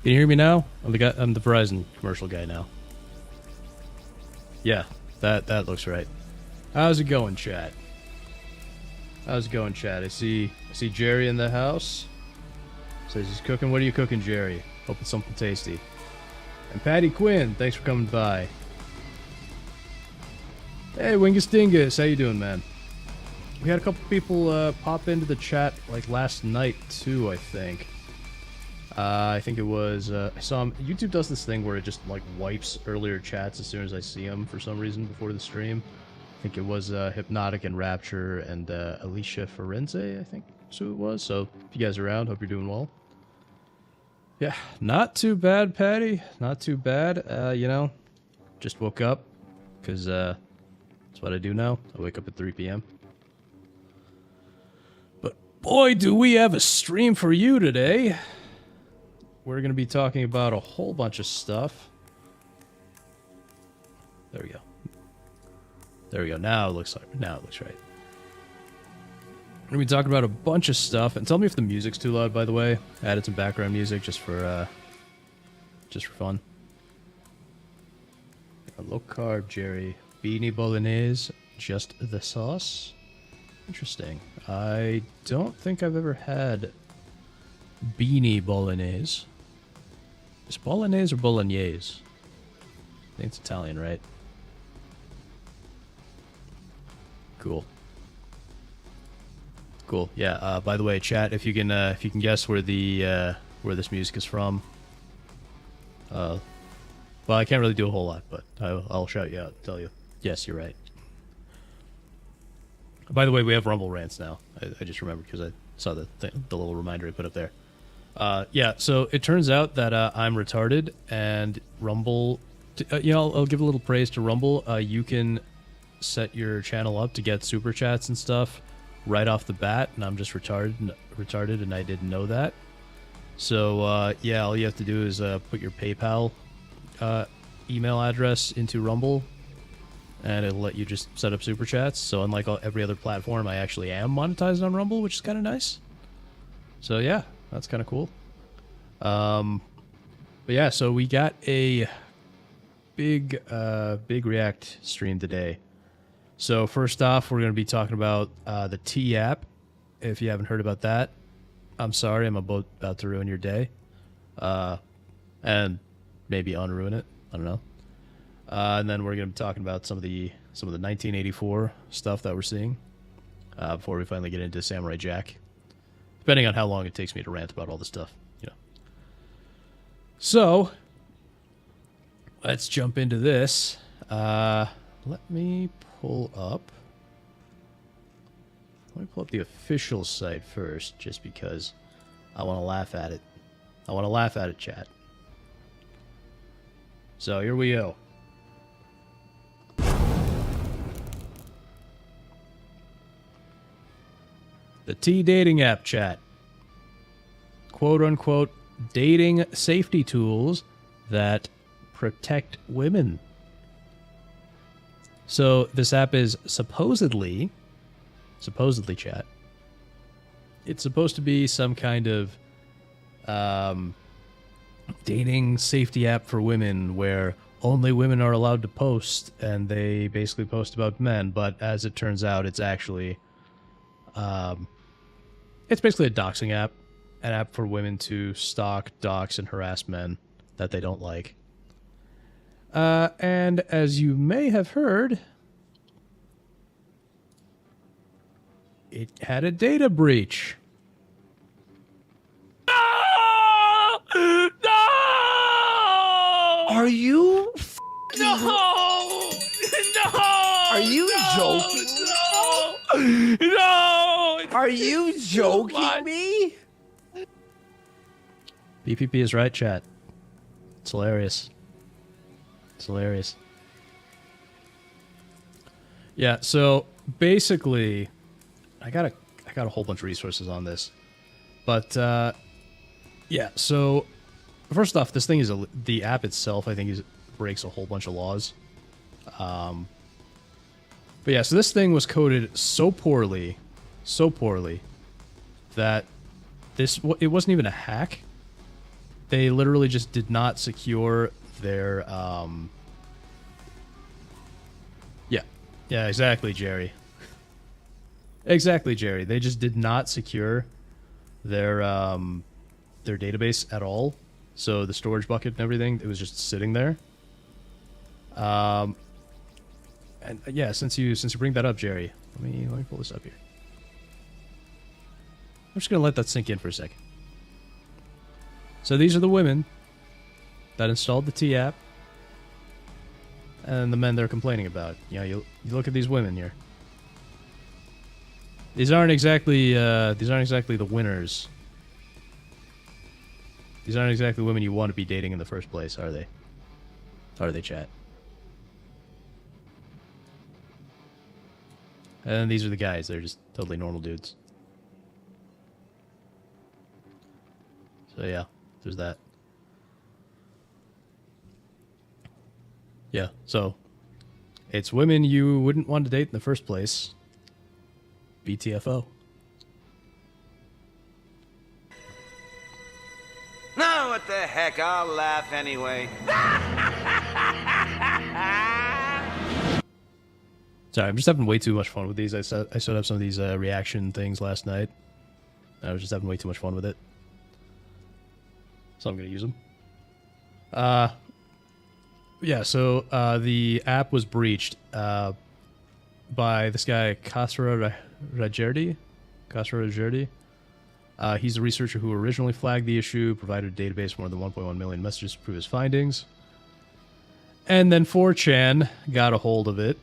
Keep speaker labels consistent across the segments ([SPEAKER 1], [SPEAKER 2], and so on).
[SPEAKER 1] Can you hear me now? I'm the Verizon commercial guy now. Yeah, that looks right. How's it going, chat? How's it going, chat? I see Jerry in the house. Says he's cooking. What are you cooking, Jerry? Hope it's something tasty. And Patty Quinn, thanks for coming by. Hey, Wingus Dingus, how you doing, man? We had a couple people pop into the chat like last night too, I think. I think it was, I saw him, YouTube does this thing where it just like wipes earlier chats as soon as I see them for some reason before the stream. I think it was Hypnotic and Rapture and Alicia Forense, I think that's who it was. So if you guys are around, hope you're doing well. Yeah, not too bad, Patty. Not too bad. You know, just woke up because that's what I do now. I wake up at 3 p.m. But boy, do we have a stream for you today. We're going to be talking about a whole bunch of stuff. There we go. There we go. Now it looks right. We're going to be talking about a bunch of stuff. And tell me if the music's too loud, by the way. I added some background music just for fun. A low carb, Jerry. Beanie bolognese, just the sauce. Interesting. I don't think I've ever had beanie bolognese. Is bolognese or bolognese? I think it's Italian, right? Cool. Cool. Yeah. By the way, chat, if you can guess where where this music is from. Well, I can't really do a whole lot, but I'll shout you out and tell you. Yes, you're right. By the way, we have Rumble rants now. I just remembered because I saw the little reminder I put up there. Yeah, so it turns out that I'm retarded, and Rumble, you know, I'll give a little praise to Rumble. You can set your channel up to get super chats and stuff right off the bat, and I'm just retarded, and I didn't know that. So yeah, all you have to do is put your PayPal email address into Rumble, and it'll let you just set up super chats. So unlike every other platform, I actually am monetized on Rumble, which is kind of nice. So yeah, that's kind of cool. But yeah, so we got a big React stream today. So first off, we're going to be talking about the T app. If you haven't heard about that, I'm sorry, I'm about to ruin your day, and maybe unruin it. I don't know. And then we're going to be talking about some of the 1984 stuff that we're seeing before we finally get into Samurai Jack. Depending on how long it takes me to rant about all this stuff, you know. So let's jump into this. Let me pull up the official site first, just because I want to laugh at it. I want to laugh at it, chat. So here we go. The T dating app, chat. Quote unquote dating safety tools that protect women. So this app is supposedly chat. It's supposed to be some kind of dating safety app for women where only women are allowed to post, and they basically post about men. But as it turns out, it's actually it's basically a doxing app, an app for women to stalk, dox, and harass men that they don't like. And as you may have heard, it had a data breach.
[SPEAKER 2] No! No!
[SPEAKER 3] Are you?
[SPEAKER 2] No! No!
[SPEAKER 3] Are you joking?
[SPEAKER 2] No! No!
[SPEAKER 3] Are you joking me?
[SPEAKER 1] BPP is right, chat. It's hilarious. It's hilarious. Yeah, so basically, I got a whole bunch of resources on this, but yeah. So first off, this thing is the app itself. I think breaks a whole bunch of laws. But yeah, so this thing was coded so poorly that it wasn't even a hack. they literally just did not secure their yeah, exactly, Jerry. Exactly, Jerry. They just did not secure their database at all. So the storage bucket and everything, it was just sitting there. And yeah, since you bring that up, Jerry, let me pull this up here. I'm just gonna let that sink in for a second. So these are the women that installed the T app, and the men they're complaining about. You know, you look at these women here. These aren't exactly the winners. These aren't exactly women you want to be dating in the first place, are they? Are they, chat? And these are the guys. They're just totally normal dudes. So yeah, there's that. Yeah, so it's women you wouldn't want to date in the first place. BTFO.
[SPEAKER 4] No, what the heck? I'll laugh anyway.
[SPEAKER 1] Sorry, I'm just having way too much fun with these. I set up some of these reaction things last night. I was just having way too much fun with it. So I'm going to use them. Yeah, so the app was breached by this guy, Kasra Rajerdi. He's a researcher who originally flagged the issue, provided a database of more than 1.1 million messages to prove his findings. And then 4chan got a hold of it.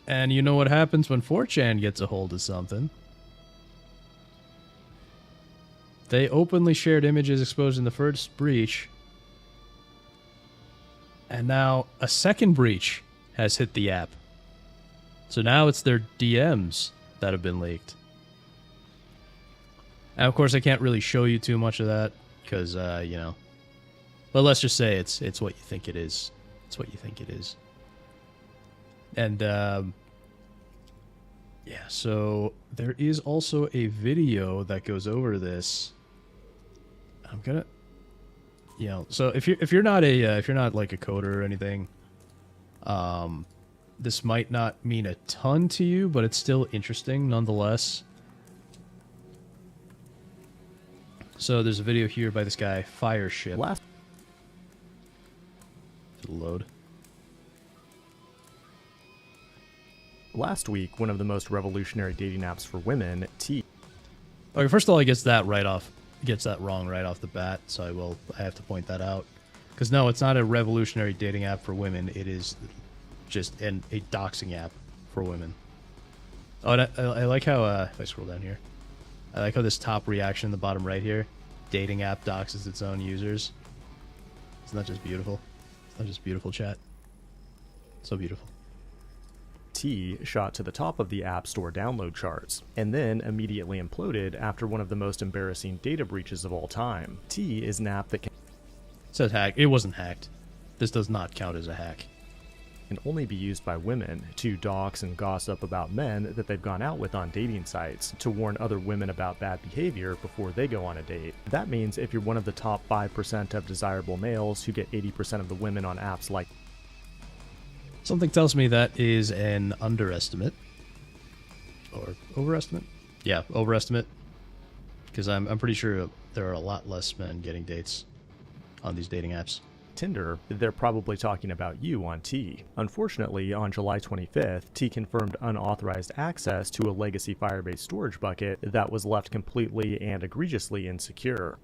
[SPEAKER 1] And you know what happens when 4chan gets a hold of something? They openly shared images exposing the first breach. And now a second breach has hit the app. So now it's their DMs that have been leaked. And of course I can't really show you too much of that because you know. But let's just say it's what you think it is. It's what you think it is. And yeah, so there is also a video that goes over this. I'm gonna, you know, so if you're not like a coder or anything, this might not mean a ton to you, but it's still interesting nonetheless. So there's a video here by this guy, Fireship. Load.
[SPEAKER 5] Last week, one of the most revolutionary dating apps for women, T.
[SPEAKER 1] Okay, first of all, he gets that wrong right off the bat, so I have to point that out. Because no, it's not a revolutionary dating app for women. It is just a doxing app for women. Oh, and I like how if I scroll down here, I like how this top reaction in the bottom right here, dating app doxes its own users. Isn't that just beautiful? It's not just beautiful, chat. So beautiful.
[SPEAKER 5] T shot to the top of the App Store download charts, and then immediately imploded after one of the most embarrassing data breaches of all time. T is an app that
[SPEAKER 1] It says hack. It wasn't hacked. This does not count as a hack.
[SPEAKER 5] can only be used by women to dox and gossip about men that they've gone out with on dating sites, to warn other women about bad behavior before they go on a date. That means if you're one of the top 5% of desirable males who get 80% of the women on apps like...
[SPEAKER 1] Something tells me that is an underestimate. Or overestimate? Yeah, overestimate. Because I'm pretty sure there are a lot less men getting dates on these dating apps.
[SPEAKER 5] Tinder, they're probably talking about you on T. Unfortunately, on July 25th, T confirmed unauthorized access to a legacy Firebase storage bucket that was left completely and egregiously insecure.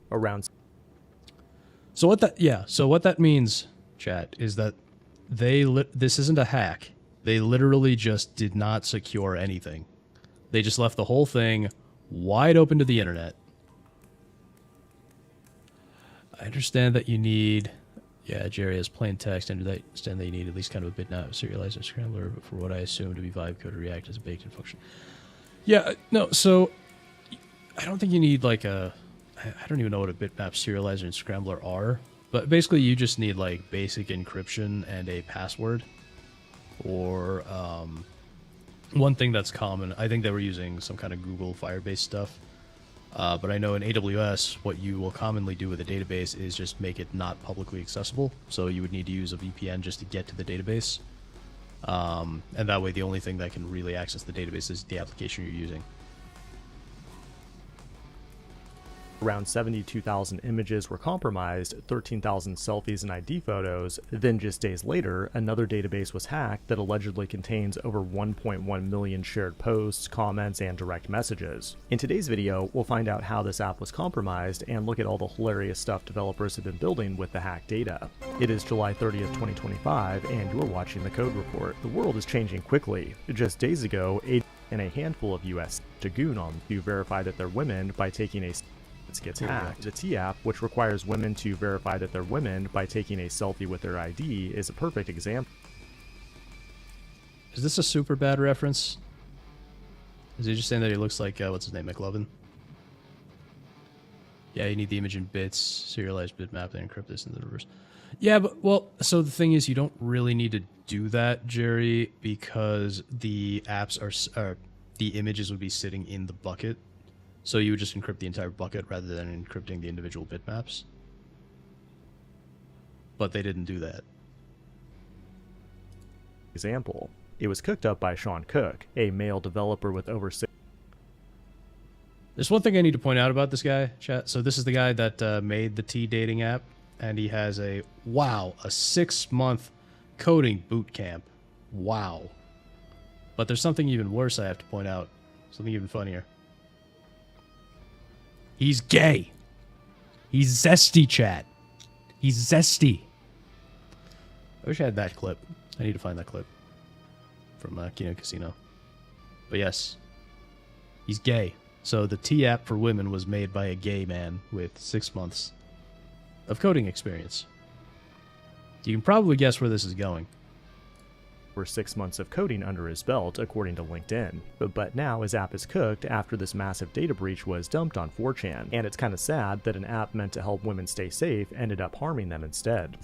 [SPEAKER 1] So what that means, chat, is that this isn't a hack. They literally just did not secure anything. They just left the whole thing wide open to the internet. I understand that you need... Yeah, Jerry has plain text. I understand that you need at least kind of a bitmap serializer scrambler for what I assume to be vibe code to react as a baked-in function. Yeah, no, so I don't think you need like a... I don't even know what a bitmap serializer and scrambler are, but basically you just need like basic encryption and a password. Or one thing that's common, I think they were using some kind of Google Firebase stuff. But I know in AWS, what you will commonly do with a database is just make it not publicly accessible. So you would need to use a VPN just to get to the database. And that way, the only thing that can really access the database is the application you're using.
[SPEAKER 5] Around 72,000 images were compromised, 13,000 selfies and ID photos. Then just days later, another database was hacked that allegedly contains over 1.1 million shared posts, comments, and direct messages. In today's video, we'll find out how this app was compromised and look at all the hilarious stuff developers have been building with the hacked data. It is July 30th, 2025, and you're watching the Code Report. The world is changing quickly. Just days ago, and a handful of US to goon on to verify that they're women by taking a gets hacked. The T-app, which requires women to verify that they're women by taking a selfie with their ID, is a perfect example.
[SPEAKER 1] Is this a super bad reference? Is he just saying that he looks like, what's his name, McLovin? Yeah, you need the image in bits, serialized bitmap, then encrypt this in the reverse. Yeah, but, well, so the thing is, you don't really need to do that, Jerry, because the apps are the images would be sitting in the bucket. So you would just encrypt the entire bucket rather than encrypting the individual bitmaps. But they didn't do that.
[SPEAKER 5] Example. It was cooked up by Sean Cook, a male developer with over 6.
[SPEAKER 1] There's one thing I need to point out about this guy, chat. So this is the guy that made the T dating app, and he has a 6-month coding boot camp. Wow. But there's something even worse I have to point out. Something even funnier. He's gay. He's zesty, chat. He's zesty. I wish I had that clip. I need to find that clip from Kino Casino. But yes, he's gay. So the T app for women was made by a gay man with 6 months of coding experience. You can probably guess where this is going.
[SPEAKER 5] 6 months of coding under his belt, according to LinkedIn. But now his app is cooked after this massive data breach was dumped on 4chan, and it's kind of sad that an app meant to help women stay safe ended up harming them instead.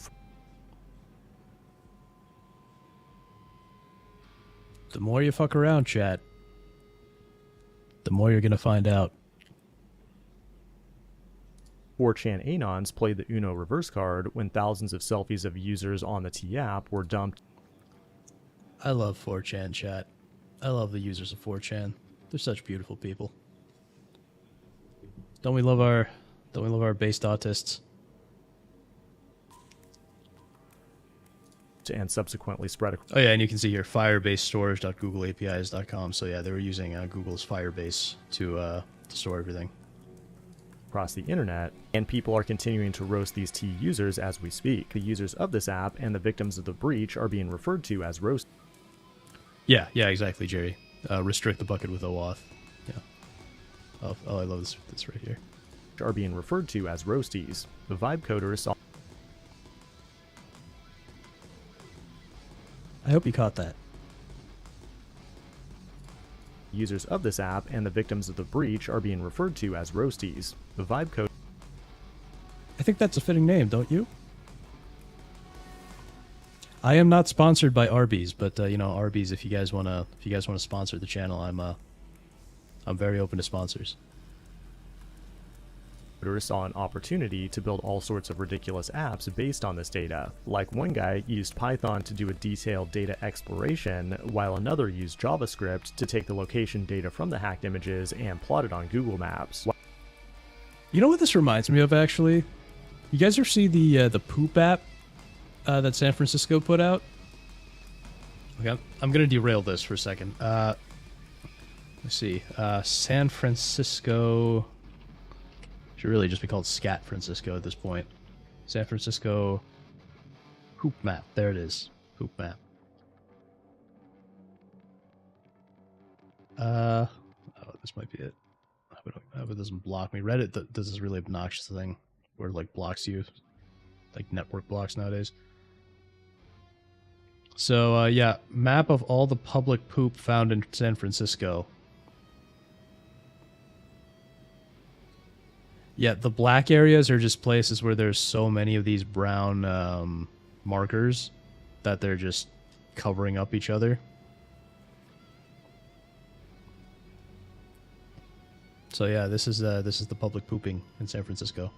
[SPEAKER 1] The more you fuck around, chat, the more you're gonna find out.
[SPEAKER 5] 4chan Anons played the Uno reverse card when thousands of selfies of users on the T app were dumped.
[SPEAKER 1] I love 4chan, chat. I love the users of 4chan. They're such beautiful people. Don't we love our based autists?
[SPEAKER 5] And subsequently spread
[SPEAKER 1] Oh yeah, and you can see here firebase-storage.googleapis.com. So yeah, they were using Google's Firebase to store everything
[SPEAKER 5] across the internet, and people are continuing to roast these T users as we speak. The users of this app and the victims of the breach are being referred to as roast.
[SPEAKER 1] Yeah, exactly, Jerry. Restrict the bucket with OAuth. Yeah. Oh, I love this right here.
[SPEAKER 5] Are being referred to as roasties. The vibe coders saw.
[SPEAKER 1] I hope you caught that.
[SPEAKER 5] Users of this app and the victims of the breach are being referred to as roasties. The vibe code.
[SPEAKER 1] I think that's a fitting name, don't you? I am not sponsored by Arby's, but you know, Arby's, if you guys wanna sponsor the channel, I'm very open to sponsors.
[SPEAKER 5] Saw an opportunity to build all sorts of ridiculous apps based on this data. Like one guy used Python to do a detailed data exploration, while another used JavaScript to take the location data from the hacked images and plot it on Google Maps.
[SPEAKER 1] You know what this reminds me of, actually? You guys ever see the poop app that San Francisco put out? Okay, I'm gonna derail this for a second. Let's see. San Francisco should really just be called Scat Francisco at this point. San Francisco poop map. There it is. Poop map. Oh, this might be it. I hope it doesn't block me. Reddit does this really obnoxious thing where it like blocks you, like network blocks nowadays. So yeah, map of all the public poop found in San Francisco. Yeah, the black areas are just places where there's so many of these brown markers that they're just covering up each other. So yeah, this is the public pooping in San Francisco.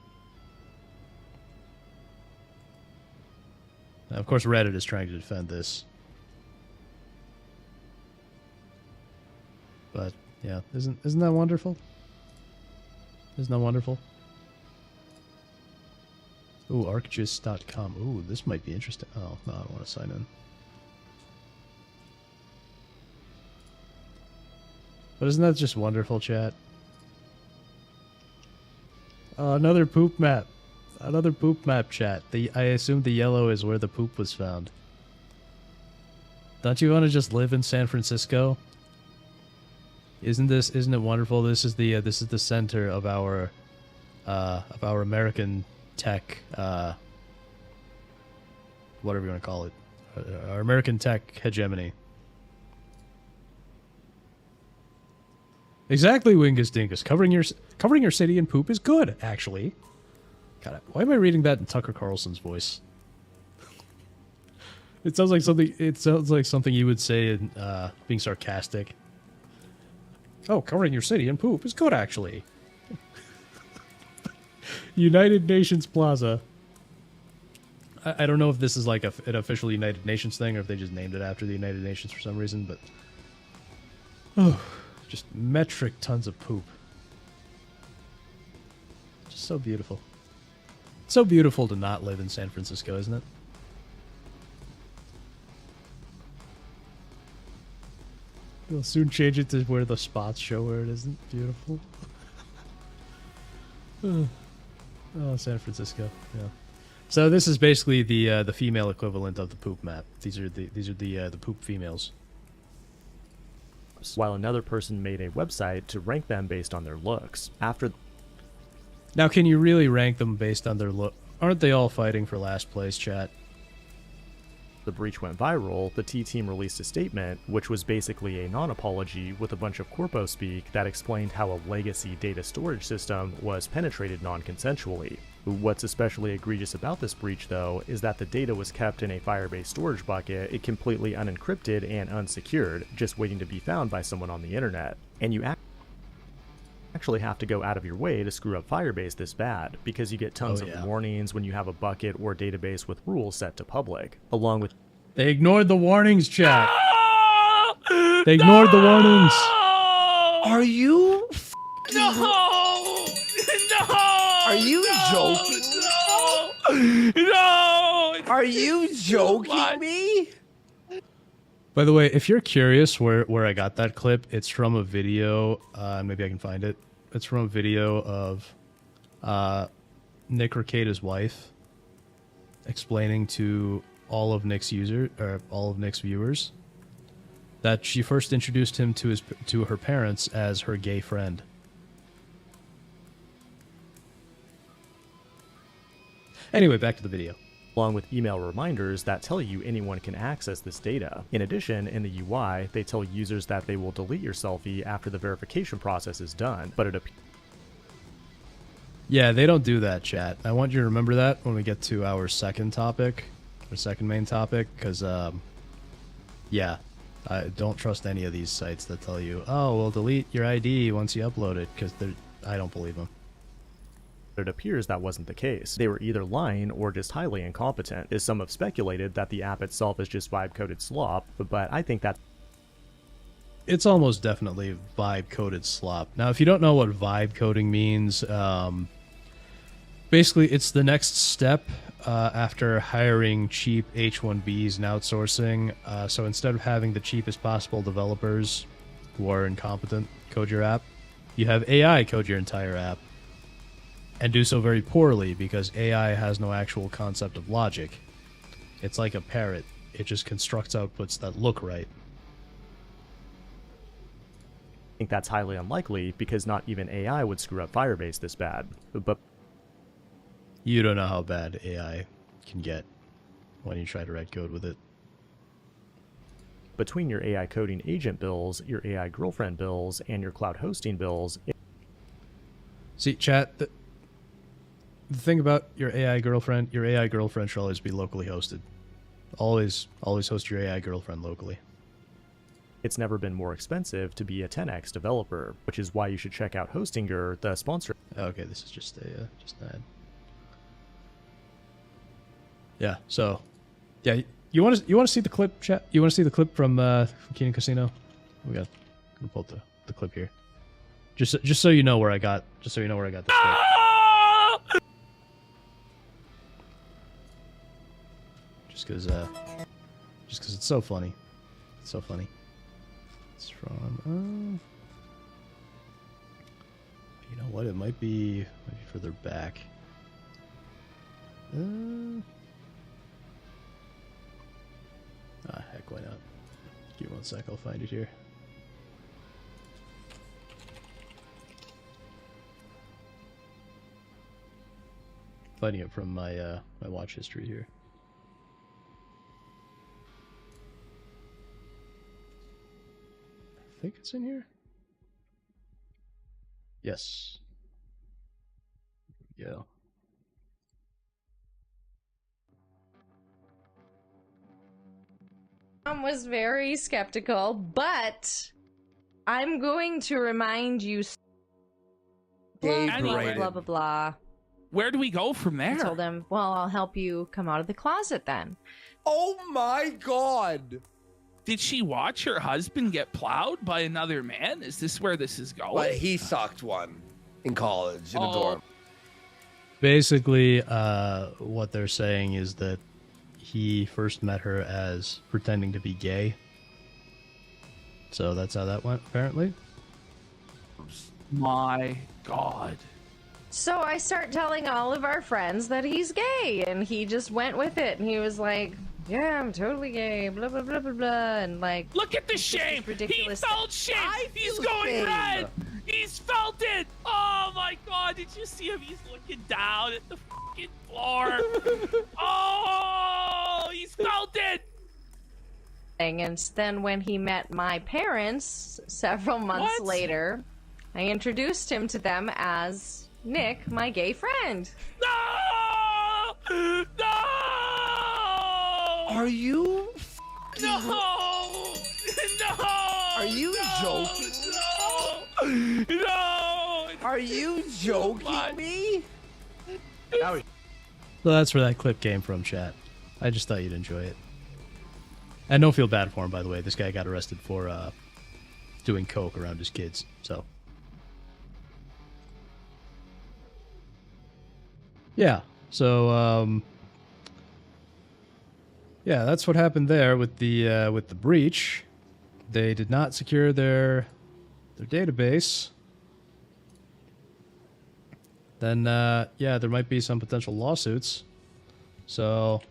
[SPEAKER 1] Now, of course, Reddit is trying to defend this. But yeah, isn't that wonderful? Isn't that wonderful? Ooh, arcgis.com. Ooh, this might be interesting. Oh, no, I don't want to sign in. But isn't that just wonderful, chat? Another poop map. Another poop map, chat. I assume the yellow is where the poop was found. Don't you want to just live in San Francisco? Isn't it wonderful? This is the center of our American tech, whatever you want to call it, our American tech hegemony. Exactly, Wingus Dingus. Covering your city in poop is good, actually. God, why am I reading that in Tucker Carlson's voice? It sounds like something you would say in being sarcastic. Oh, covering your city in poop is good, actually. United Nations Plaza. I don't know if this is like an official United Nations thing or if they just named it after the United Nations for some reason, but... Oh, just metric tons of poop. Just so beautiful. It's so beautiful to not live in San Francisco, isn't it? We'll soon change it to where the spots show where it isn't. Beautiful. Oh, San Francisco. Yeah. So this is basically the female equivalent of the poop map. These are the poop females.
[SPEAKER 5] While another person made a website to rank them based on their looks.
[SPEAKER 1] Now, can you really rank them based on their look? Aren't they all fighting for last place, chat?
[SPEAKER 5] The breach went viral, the T-Team released a statement, which was basically a non-apology with a bunch of corpo speak that explained how a legacy data storage system was penetrated non-consensually. What's especially egregious about this breach, though, is that the data was kept in a Firebase storage bucket, completely unencrypted and unsecured, just waiting to be found by someone on the internet. And you actually have to go out of your way to screw up Firebase this bad, because you get tons of warnings when you have a bucket or database with rules set to public, along with...
[SPEAKER 1] They ignored the warnings, chat. They ignored the warnings.
[SPEAKER 3] Are you...
[SPEAKER 2] No! No!
[SPEAKER 3] Are you joking?
[SPEAKER 2] No!
[SPEAKER 3] Are you joking me?
[SPEAKER 1] By the way, if you're curious where I got that clip, it's from a video, maybe I can find it. It's from a video of Nick Recada's wife explaining to all of Nick's viewers that she first introduced him to her parents as her gay friend. Anyway, back to the video.
[SPEAKER 5] Along with email reminders that tell you anyone can access this data. In addition, in the UI, they tell users that they will delete your selfie after the verification process is done, but it appears...
[SPEAKER 1] Yeah, they don't do that, chat. I want you to remember that when we get to our second topic, our second main topic, because, yeah, I don't trust any of these sites that tell you, oh, we'll delete your ID once you upload it, because I don't believe them.
[SPEAKER 5] It appears that wasn't the case. They were either lying or just highly incompetent, as some have speculated that the app itself is just vibe-coded slop, but I think that...
[SPEAKER 1] It's almost definitely vibe-coded slop. Now, if you don't know what vibe coding means, basically it's the next step after hiring cheap H-1Bs and outsourcing. So instead of having the cheapest possible developers who are incompetent code your app, you have AI code your entire app. And do so very poorly because AI has no actual concept of logic. It's like a parrot. It just constructs outputs that look right.
[SPEAKER 5] I think that's highly unlikely because not even AI would screw up Firebase this bad. But
[SPEAKER 1] you don't know how bad AI can get when you try to write code with it.
[SPEAKER 5] Between your AI coding agent bills, your AI girlfriend bills, and your cloud hosting bills...
[SPEAKER 1] See, chat... The thing about your AI girlfriend should always be locally hosted. Always host your AI girlfriend locally.
[SPEAKER 5] It's never been more expensive to be a 10x developer, which is why you should check out Hostinger, the sponsor.
[SPEAKER 1] Okay, this is just an ad. Yeah. So, yeah, you want to see the clip, chat? You want to see the clip from Keenan Casino? I'm gonna pull up the clip here. Just so you know where I got. Just so you know where I got this clip. Just because it's so funny. It's so funny. It's from. You know what? It might be further back. Heck, why not? Give me 1 sec. I'll find it here. Finding it from my my watch history here. I think it's in here. Yes. Yeah.
[SPEAKER 6] Was very skeptical, but I'm going to remind you. Blah, blah, blah, blah, blah.
[SPEAKER 2] Where do we go from there?
[SPEAKER 6] I told him, well, I'll help you come out of the closet then.
[SPEAKER 3] Oh my god!
[SPEAKER 2] Did she watch her husband get plowed by another man? Is this where this is going?
[SPEAKER 3] But he sucked one in college in a dorm.
[SPEAKER 1] Basically, what they're saying is that he first met her as pretending to be gay. So that's how that went, apparently.
[SPEAKER 2] My God.
[SPEAKER 6] So I start telling all of our friends that he's gay, and he just went with it, and he was like, yeah, I'm totally gay, blah, blah, blah, blah, blah, and like...
[SPEAKER 2] Look at the shame! He felt shame! He's going
[SPEAKER 3] shame.
[SPEAKER 2] red! He's felt it! Oh my God, did you see him? He's looking down at the fucking floor. Oh, he's felt it!
[SPEAKER 6] And then when he met my parents several months later, I introduced him to them as Nick, my gay friend.
[SPEAKER 2] No! No!
[SPEAKER 3] Are you?
[SPEAKER 2] No! No!
[SPEAKER 3] Are you joking?
[SPEAKER 2] No! No!
[SPEAKER 3] Are you joking me?
[SPEAKER 1] So that's where that clip came from, chat. I just thought you'd enjoy it. And don't feel bad for him, by the way. This guy got arrested for doing coke around his kids, so. Yeah, so, yeah, that's what happened there with the breach. They did not secure their database. Then, yeah, there might be some potential lawsuits. So,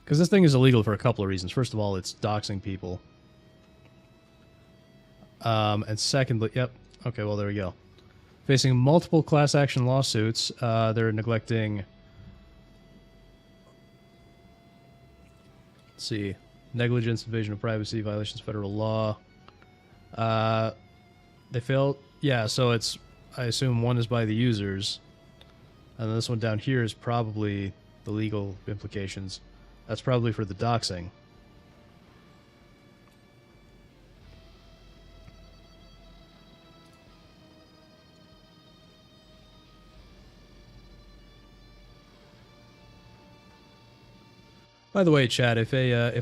[SPEAKER 1] because this thing is illegal for a couple of reasons. First of all, it's doxing people. And secondly, yep, okay, well, there we go. Facing multiple class action lawsuits, they're neglecting... Let's see. Negligence, invasion of privacy, violations of federal law. They failed... Yeah, so it's... I assume one is by the users. And this one down here is probably the legal implications. That's probably for the doxing. By the way, chat, if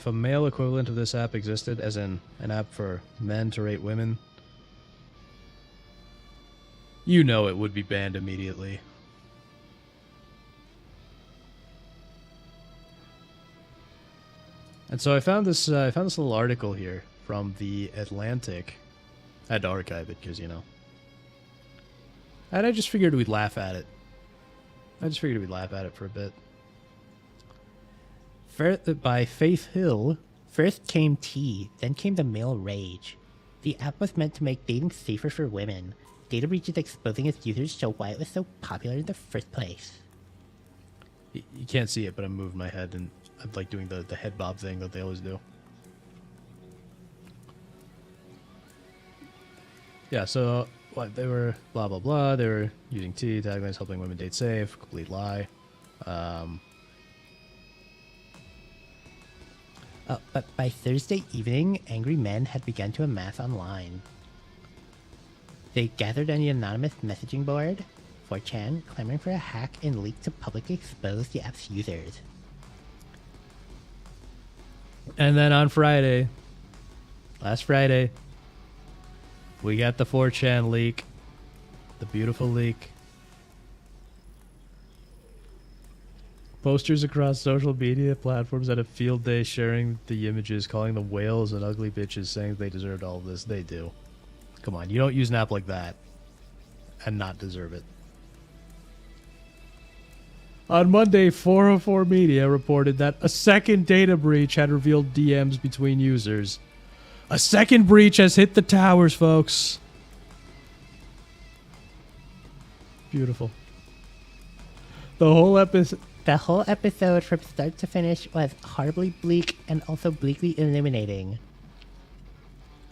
[SPEAKER 1] a male equivalent of this app existed, as in an app for men to rate women, you know it would be banned immediately. And so I found this little article here from the Atlantic. I had to archive it because, you know. And I just figured we'd laugh at it. For a bit. By Faith Hill.
[SPEAKER 7] First came tea, then came the male rage. The app was meant to make dating safer for women. Data breaches exposing its users show why it was so popular in the first place.
[SPEAKER 1] You can't see it, but I'm moving my head, and I'm like doing the head bob thing that they always do. Yeah, so what they were blah blah blah. They were using T taglines helping women date safe. Complete lie.
[SPEAKER 7] But by Thursday evening, angry men had begun to amass online. They gathered on the anonymous messaging board, 4chan, clamoring for a hack and leak to publicly expose the app's users.
[SPEAKER 1] And then on Friday, last Friday, we got the 4chan leak. The beautiful leak. Posters across social media platforms had a field day sharing the images, calling them whales and ugly bitches, saying they deserved all of this. They do. Come on, you don't use an app like that and not deserve it. On Monday, 404 Media reported that a second data breach had revealed DMs between users. A second breach has hit the towers, folks. Beautiful. The whole episode...
[SPEAKER 7] The whole episode from start to finish was horribly bleak and also bleakly illuminating.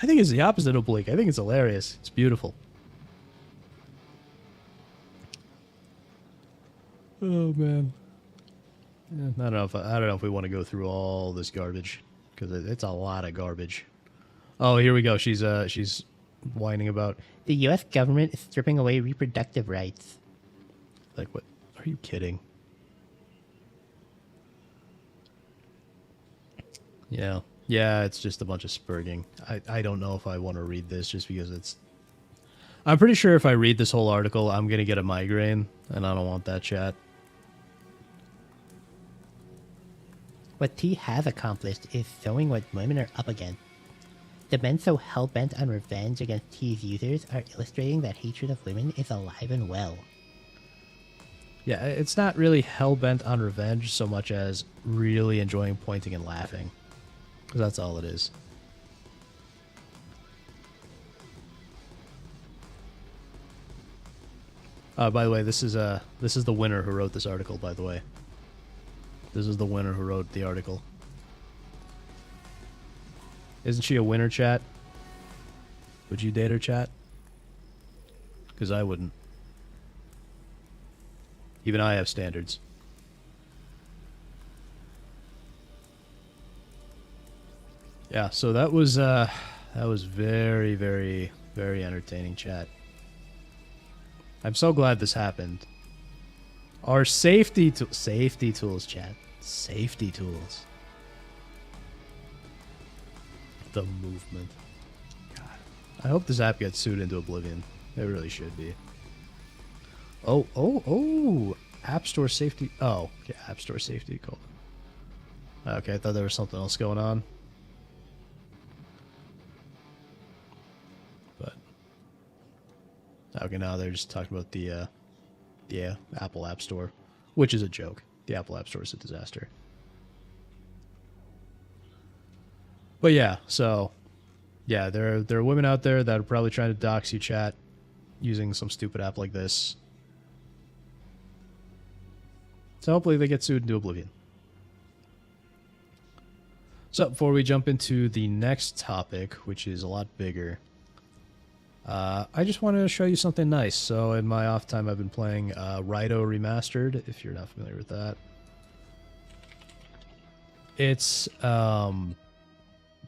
[SPEAKER 1] I think it's the opposite of bleak. I think it's hilarious. It's beautiful. Oh man. Yeah, I don't know if we want to go through all this garbage because it's a lot of garbage. Oh, here we go. She's whining about
[SPEAKER 7] The US government is stripping away reproductive rights.
[SPEAKER 1] like what? Are you kidding? Yeah. Yeah, it's just a bunch of spurging. I don't know if I want to read this just because it's... I'm pretty sure if I read this whole article, I'm going to get a migraine, and I don't want that chat.
[SPEAKER 7] What T has accomplished is showing what women are up against. The men so hell-bent on revenge against T's users are illustrating that hatred of women is alive and well.
[SPEAKER 1] Yeah, it's not really hell-bent on revenge so much as really enjoying pointing and laughing. Because that's all it is. By the way, this is the winner who wrote this article, by the way. This is the winner who wrote the article. Isn't she a winner, chat? Would you date her, chat? Because I wouldn't. Even I have standards. Yeah, so that was very, very, very entertaining, chat. I'm so glad this happened. Our safety tools, chat. Safety tools. The movement. God. I hope this app gets sued into oblivion. It really should be. Oh. App Store safety. Oh, okay, App Store safety. Cool. Okay, I thought there was something else going on. But okay, now they're just talking about the Apple App Store, which is a joke. The Apple App Store is a disaster. But yeah, so yeah, there are women out there that are probably trying to dox you, chat, using some stupid app like this. So hopefully they get sued into oblivion. So before we jump into the next topic, which is a lot bigger, I just wanted to show you something nice. So in my off time, I've been playing Raito Remastered, if you're not familiar with that. It's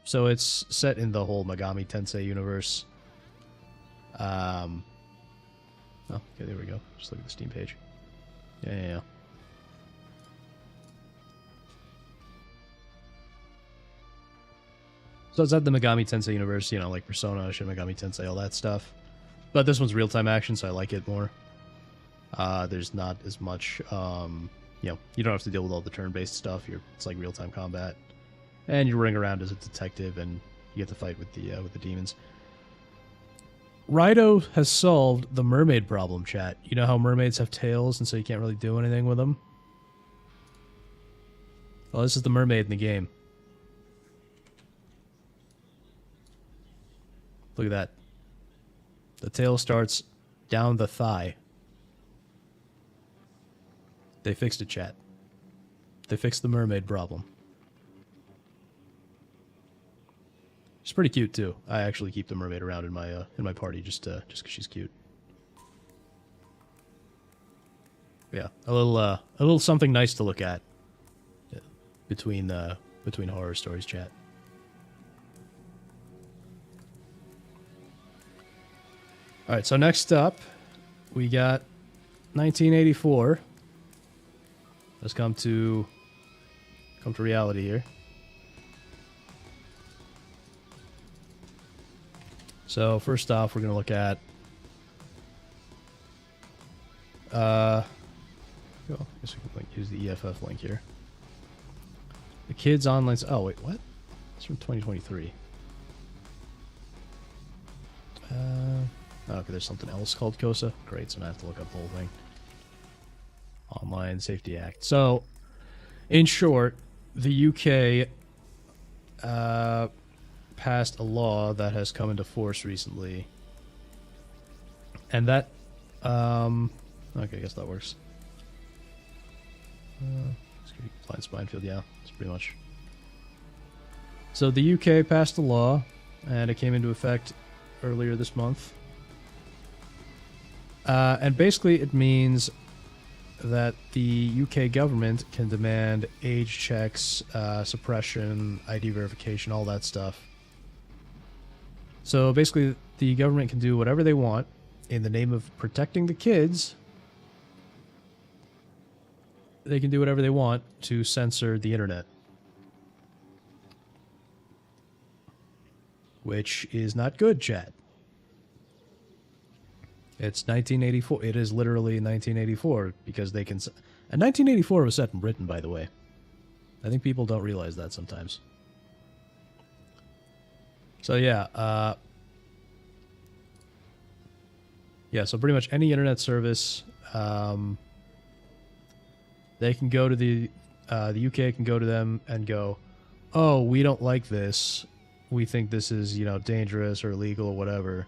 [SPEAKER 1] so it's set in the whole Megami Tensei universe. Oh, okay, there we go. Just look at the Steam page. Yeah. So it's at the Megami Tensei universe, you know, like Persona, Shin Megami Tensei, all that stuff. But this one's real-time action, so I like it more. There's not as much, you know, you don't have to deal with all the turn-based stuff. It's like real-time combat. And you ring around as a detective, and you get to fight with the demons. Raito has solved the mermaid problem, chat. You know how mermaids have tails, and so you can't really do anything with them? Well, this is the mermaid in the game. Look at that. The tail starts down the thigh. They fixed it, chat. They fixed the mermaid problem. She's pretty cute too. I actually keep the mermaid around in my party just because she's cute. Yeah, a little something nice to look at between between horror stories, chat. All right, so next up, we got 1984. Let's come to reality here. So first off, we're going to look at I guess we can use the EFF link here. The kids online. Oh wait, what? It's from 2023. Okay, there's something else called COSA. Great, so I have to look up the whole thing. Online Safety Act. So, in short, the UK passed a law that has come into force recently, and that okay, I guess that works. Compliance minefield, yeah, that's pretty much. So the UK passed a law, and it came into effect earlier this month. And basically it means that the UK government can demand age checks, suppression, ID verification, all that stuff. So basically the government can do whatever they want in the name of protecting the kids. They can do whatever they want to censor the internet. Which is not good, chat. It's 1984. It is literally 1984 because they can... And 1984 was set in Britain, by the way. I think people don't realize that sometimes. So yeah, yeah, so pretty much any internet service, they can go to the UK can go to them and go, oh, we don't like this. We think this is, you know, dangerous or illegal or whatever.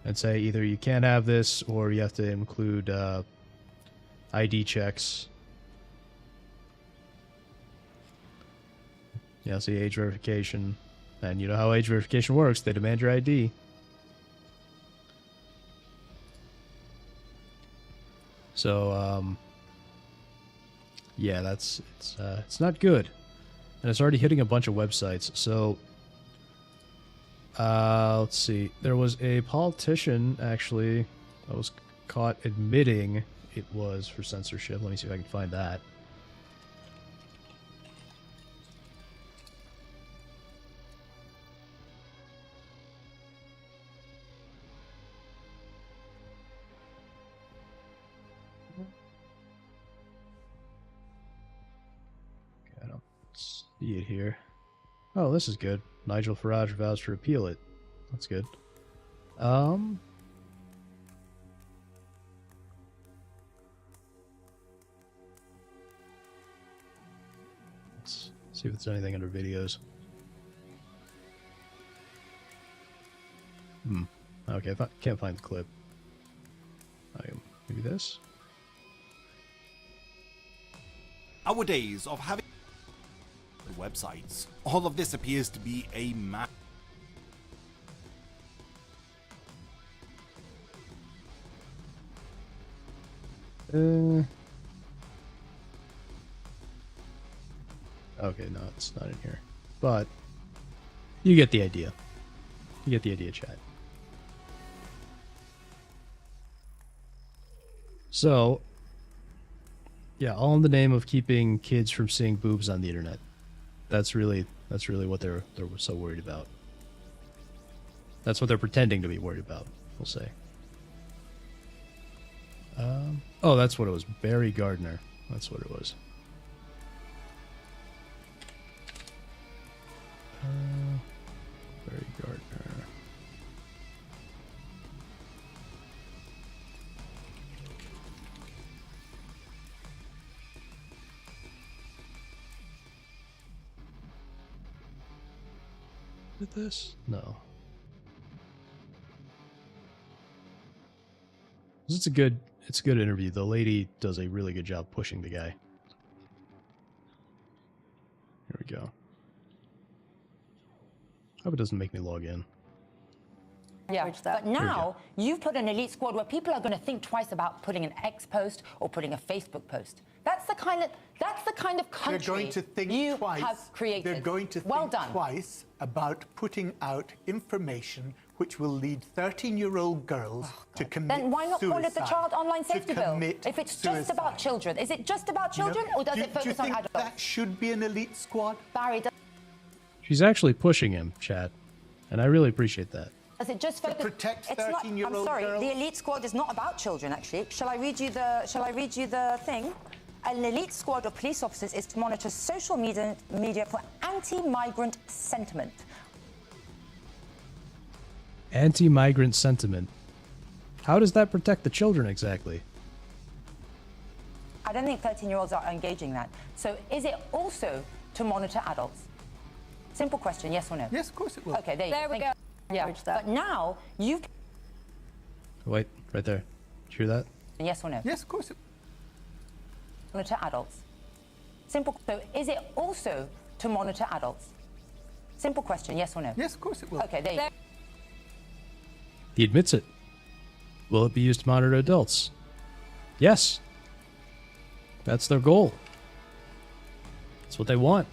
[SPEAKER 1] And say either you can't have this or you have to include ID checks. Yeah, see age verification. And you know how age verification works. They demand your ID. So, yeah, it's not good. And it's already hitting a bunch of websites. So, let's see. There was a politician, actually, that was caught admitting it was for censorship. Let me see if I can find that. Okay, I don't see it here. Oh, this is good. Nigel Farage vows to repeal it. That's good. Let's see if there's anything under videos. Okay, can't find the clip. Maybe this?
[SPEAKER 8] Our days of having websites. All of this appears to be a map.
[SPEAKER 1] Okay, no, it's not in here. But you get the idea. You get the idea, chat. So, yeah, all in the name of keeping kids from seeing boobs on the internet. That's really what they're so worried about. That's what they're pretending to be worried about, we'll say. Oh, that's what it was. Barry Gardner. That's what it was. Barry Gardner. Did this? No. It's a good interview. The lady does a really good job pushing the guy. Here we go. Hope it doesn't make me log in.
[SPEAKER 9] Yeah, but now you've put an elite squad where people are going to think twice about putting an X post or putting a Facebook post. That's the the kind of country
[SPEAKER 10] They're going to think
[SPEAKER 9] you
[SPEAKER 10] twice.
[SPEAKER 9] have created.
[SPEAKER 10] They're going to
[SPEAKER 9] well
[SPEAKER 10] think
[SPEAKER 9] done.
[SPEAKER 10] twice about putting out information which will lead 13-year-old girls to commit
[SPEAKER 9] Then why not call it the
[SPEAKER 10] suicide,
[SPEAKER 9] Child Online
[SPEAKER 10] to
[SPEAKER 9] Safety Bill?
[SPEAKER 10] commit
[SPEAKER 9] If it's just
[SPEAKER 10] suicide.
[SPEAKER 9] about children, is it just about children, or does it
[SPEAKER 10] do you
[SPEAKER 9] focus on
[SPEAKER 10] think
[SPEAKER 9] adults?
[SPEAKER 10] that should be an elite squad?
[SPEAKER 9] Barry,
[SPEAKER 1] She's actually pushing him, chat, and I really appreciate that.
[SPEAKER 9] does it just focus?
[SPEAKER 10] protect
[SPEAKER 9] It's not. I'm
[SPEAKER 10] 13-year-old
[SPEAKER 9] sorry.
[SPEAKER 10] girls?
[SPEAKER 9] The elite squad is not about children. Actually, shall I read you the thing? An elite squad of police officers is to monitor social media for anti-migrant sentiment.
[SPEAKER 1] Anti-migrant sentiment. How does that protect the children exactly?
[SPEAKER 9] I don't think 13-year-olds are engaging that. So is it also to monitor adults? Simple question, yes or no?
[SPEAKER 10] Yes, of course it will.
[SPEAKER 9] Okay, there
[SPEAKER 6] we
[SPEAKER 9] you
[SPEAKER 6] go.
[SPEAKER 9] Yeah, but now you've...
[SPEAKER 1] Wait, right there. Did you hear that?
[SPEAKER 9] Yes or no?
[SPEAKER 10] Yes, of course it
[SPEAKER 9] Monitor adults. Simple. So is it also to monitor adults? Simple question, yes or no?
[SPEAKER 10] Yes, of course it will.
[SPEAKER 9] Okay, there you go.
[SPEAKER 1] He admits it. Will it be used to monitor adults? Yes. That's their goal. That's what they want.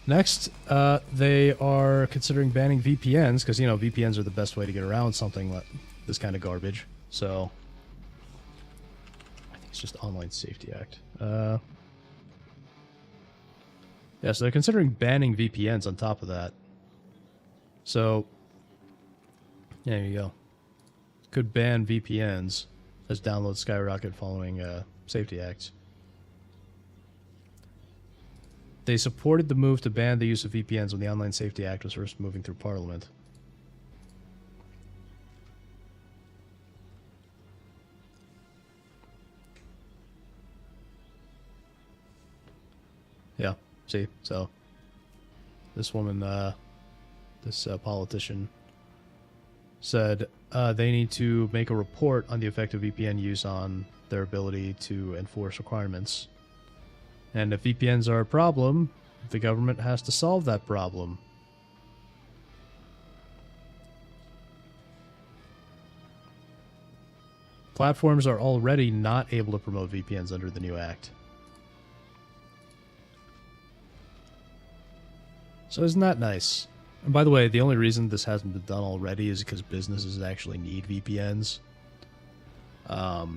[SPEAKER 1] Next, they are considering banning VPNs because, you know, VPNs are the best way to get around something like this kind of garbage. So, I think it's just Online Safety Act. Yeah, so they're considering banning VPNs on top of that. So, yeah, there you go. Could ban VPNs as downloads skyrocket following Safety Acts. They supported the move to ban the use of VPNs when the Online Safety Act was first moving through Parliament. Yeah, see, so this woman, this politician said they need to make a report on the effect of VPN use on their ability to enforce requirements. And if VPNs are a problem, the government has to solve that problem. Platforms are already not able to promote VPNs under the new act. So isn't that nice? And by the way, the only reason this hasn't been done already is because businesses actually need VPNs.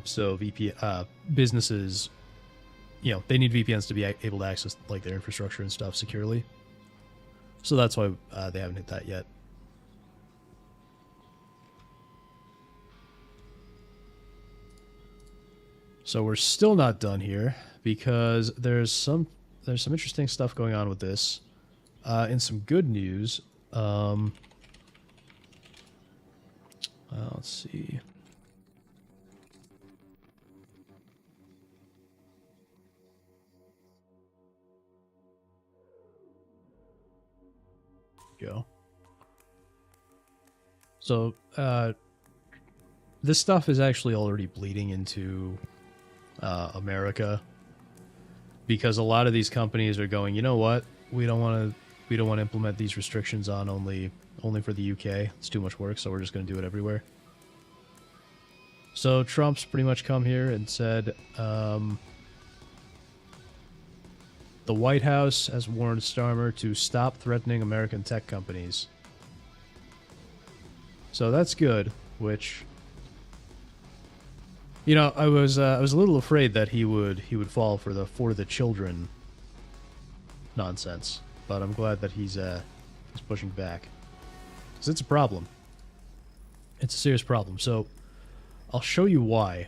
[SPEAKER 1] So businesses, you know, they need VPNs to be able to access like their infrastructure and stuff securely. So that's why they haven't hit that yet. So we're still not done here because there's some interesting stuff going on with this. And some good news. Let's see. Go. So, this stuff is actually already bleeding into America because a lot of these companies are going, you know what? We don't want to implement these restrictions on only for the UK. It's too much work, so we're just going to do it everywhere. So Trump's pretty much come here and said the White House has warned Starmer to stop threatening American tech companies. So that's good, which, you know, I was a little afraid that he would fall for the children nonsense, but I'm glad that he's pushing back, because it's a problem. It's a serious problem. So I'll show you why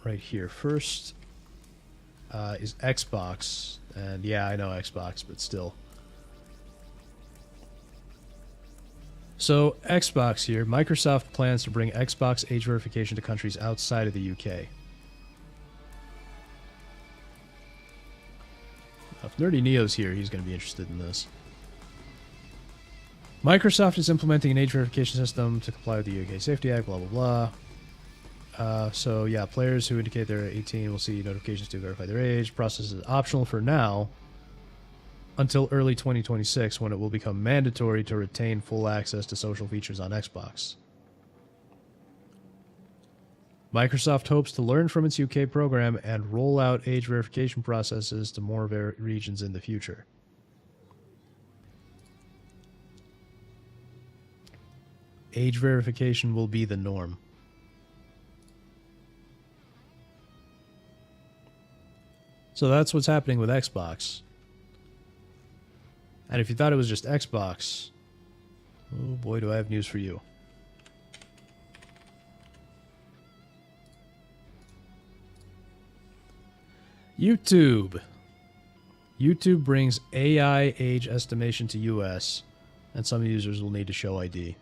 [SPEAKER 1] right here. First is Xbox, and yeah, I know Xbox, but still. So Xbox here, Microsoft plans to bring Xbox age verification to countries outside of the UK. If Nerdy Neo's here, he's going to be interested in this. Microsoft is implementing an age verification system to comply with the UK Safety Act, blah, blah, blah. So, yeah, players who indicate they're 18 will see notifications to verify their age. Process is optional for now until early 2026, when it will become mandatory to retain full access to social features on Xbox. Microsoft hopes to learn from its UK program and roll out age verification processes to more regions in the future. Age verification will be the norm. So that's what's happening with Xbox. And if you thought it was just Xbox, oh boy, do I have news for you. YouTube. YouTube brings AI age estimation to US, and some users will need to show ID.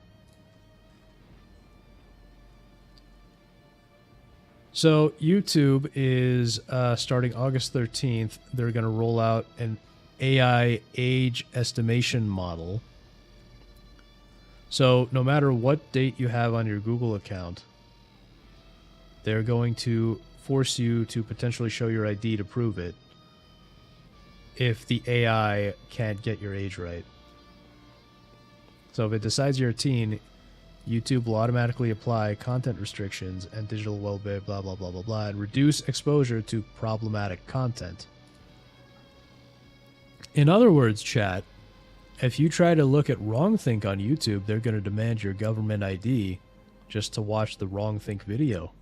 [SPEAKER 1] So YouTube is starting August 13th. They're going to roll out an AI age estimation model. So no matter what date you have on your Google account, they're going to force you to potentially show your ID to prove it if the AI can't get your age right. So if it decides you're a teen, YouTube will automatically apply content restrictions and digital well-being, blah, blah, blah, blah, blah, and reduce exposure to problematic content. In other words, chat, if you try to look at WrongThink on YouTube, they're going to demand your government ID just to watch the WrongThink video.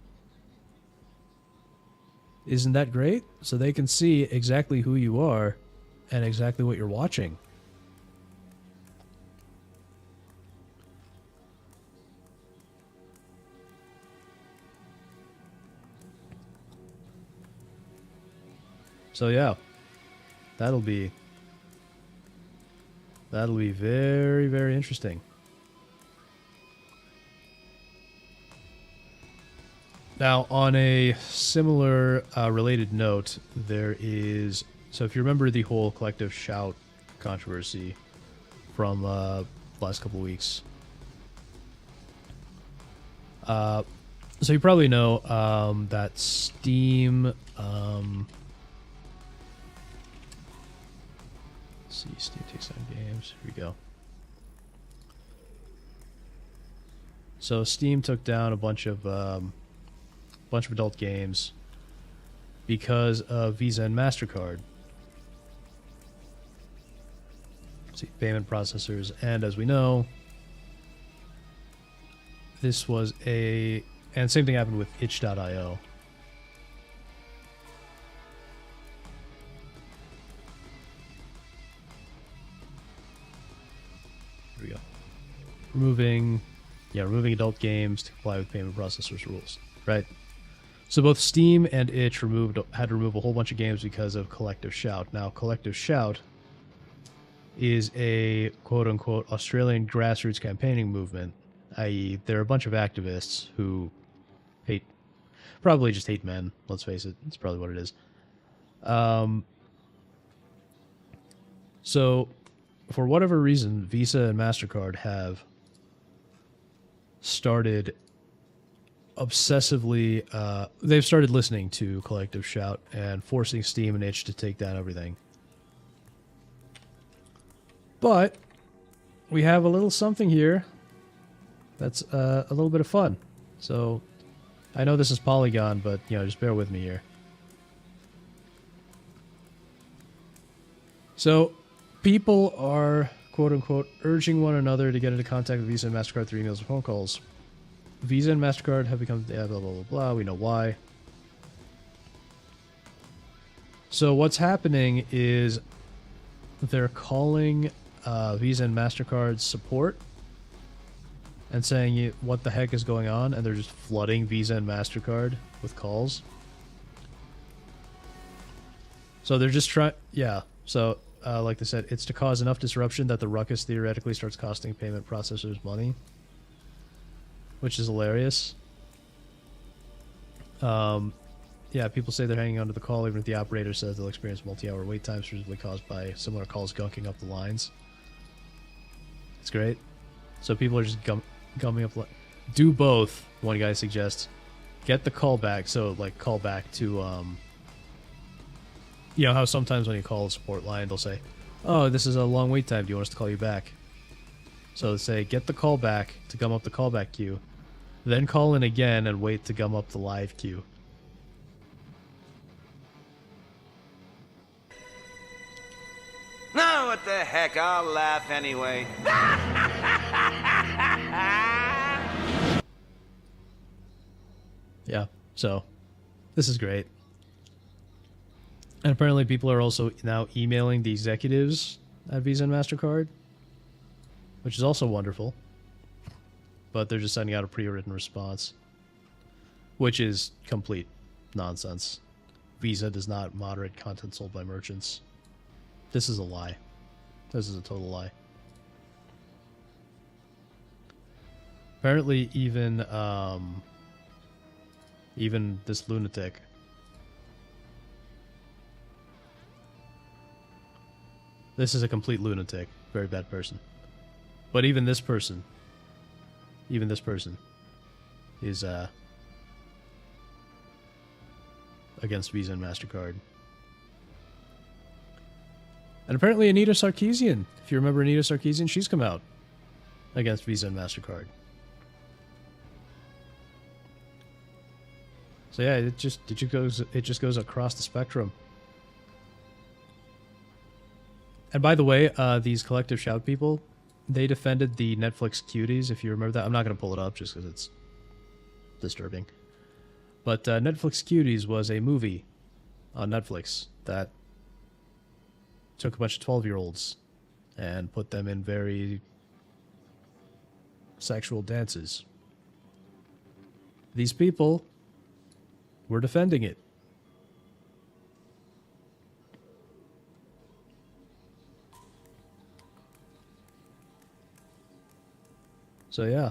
[SPEAKER 1] Isn't that great? So they can see exactly who you are and exactly what you're watching. So yeah, that'll be very, very interesting. Now, on a similar related note, there is, so if you remember the whole collective shout controversy from the last couple of weeks, so you probably know that Steam, let's see, Steam takes down games. Here we go. So Steam took down a bunch of adult games because of Visa and MasterCard. Let's see, payment processors, and as we know, this was and same thing happened with itch.io. Here we go. Removing adult games to comply with payment processors rules, right? So both Steam and itch had to remove a whole bunch of games because of Collective Shout. Now, Collective Shout is a quote-unquote Australian grassroots campaigning movement, i.e. there are a bunch of activists who probably just hate men, let's face it. That's probably what it is. So, for whatever reason, Visa and MasterCard have started obsessively, they've started listening to Collective Shout and forcing Steam and itch to take down everything. But we have a little something here that's a little bit of fun. So I know this is Polygon, but just bear with me here. So people are quote unquote urging one another to get into contact with Visa and MasterCard through emails and phone calls. Visa and MasterCard have become blah, blah, blah, blah. We know why. So what's happening is they're calling Visa and MasterCard support and saying, what the heck is going on? And they're just flooding Visa and MasterCard with calls. So they're just trying... Yeah. So, like they said, it's to cause enough disruption that the ruckus theoretically starts costing payment processors money. Which is hilarious. Yeah, people say they're hanging onto the call, even if the operator says they'll experience multi-hour wait times, presumably caused by similar calls gunking up the lines. It's great. So people are just gumming up. Do both, one guy suggests. Get the call back, so like call back to, you know how sometimes when you call a support line, they'll say, oh, this is a long wait time, do you want us to call you back? So say, get the call back to gum up the callback queue, then call in again and wait to gum up the live queue.
[SPEAKER 4] No, what the heck, I'll laugh anyway.
[SPEAKER 1] Yeah, so this is great. And apparently people are also now emailing the executives at Visa and MasterCard, which is also wonderful. But they're just sending out a pre-written response, which is complete nonsense. Visa does not moderate content sold by merchants. This is a lie. This is a total lie. Apparently even this lunatic this is a complete lunatic, very bad person. But even this person is against Visa and MasterCard. And apparently Anita Sarkeesian, if you remember Anita Sarkeesian, she's come out against Visa and MasterCard. So yeah, it just goes across the spectrum. And by the way, these collective shout people, they defended the Netflix cuties, if you remember that. I'm not going to pull it up just because it's disturbing. But Netflix Cuties was a movie on Netflix that took a bunch of 12-year-olds and put them in very sexual dances. These people were defending it. So yeah.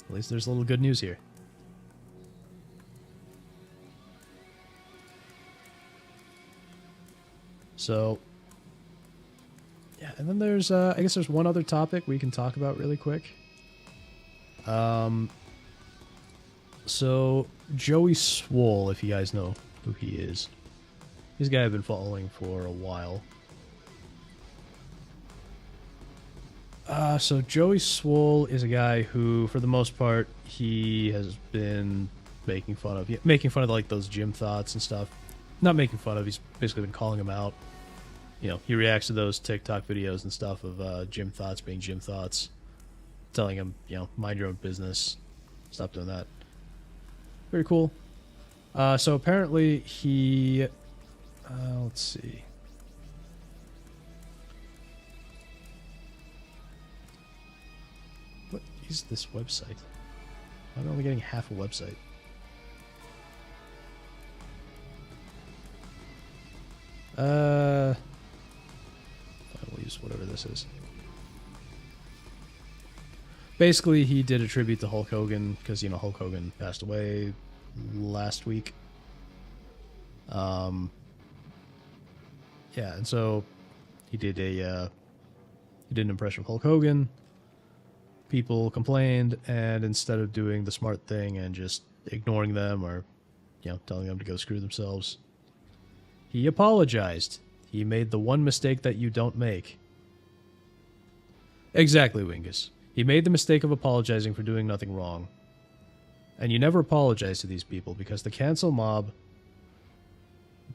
[SPEAKER 1] At least there's a little good news here. So, yeah, and then there's, I guess there's one other topic we can talk about really quick. So, Joey Swole, if you guys know who he is. He's a guy I've been following for a while. So Joey Swole is a guy who, for the most part, he has been making fun of like those gym thoughts and stuff. Not making fun of, he's basically been calling them out. You know, he reacts to those TikTok videos and stuff of gym thoughts being gym thoughts. Telling him, you know, mind your own business. Stop doing that. Very cool. So apparently he... let's see. What is this website? I'm only getting half a website. We'll use whatever this is. Basically, he did a tribute to Hulk Hogan because, you know, Hulk Hogan passed away last week. Yeah, and so he did an impression of Hulk Hogan. People complained, and instead of doing the smart thing and just ignoring them or, you know, telling them to go screw themselves, he apologized. He made the one mistake that you don't make. Exactly, Wingus. He made the mistake of apologizing for doing nothing wrong. And you never apologize to these people because the cancel mob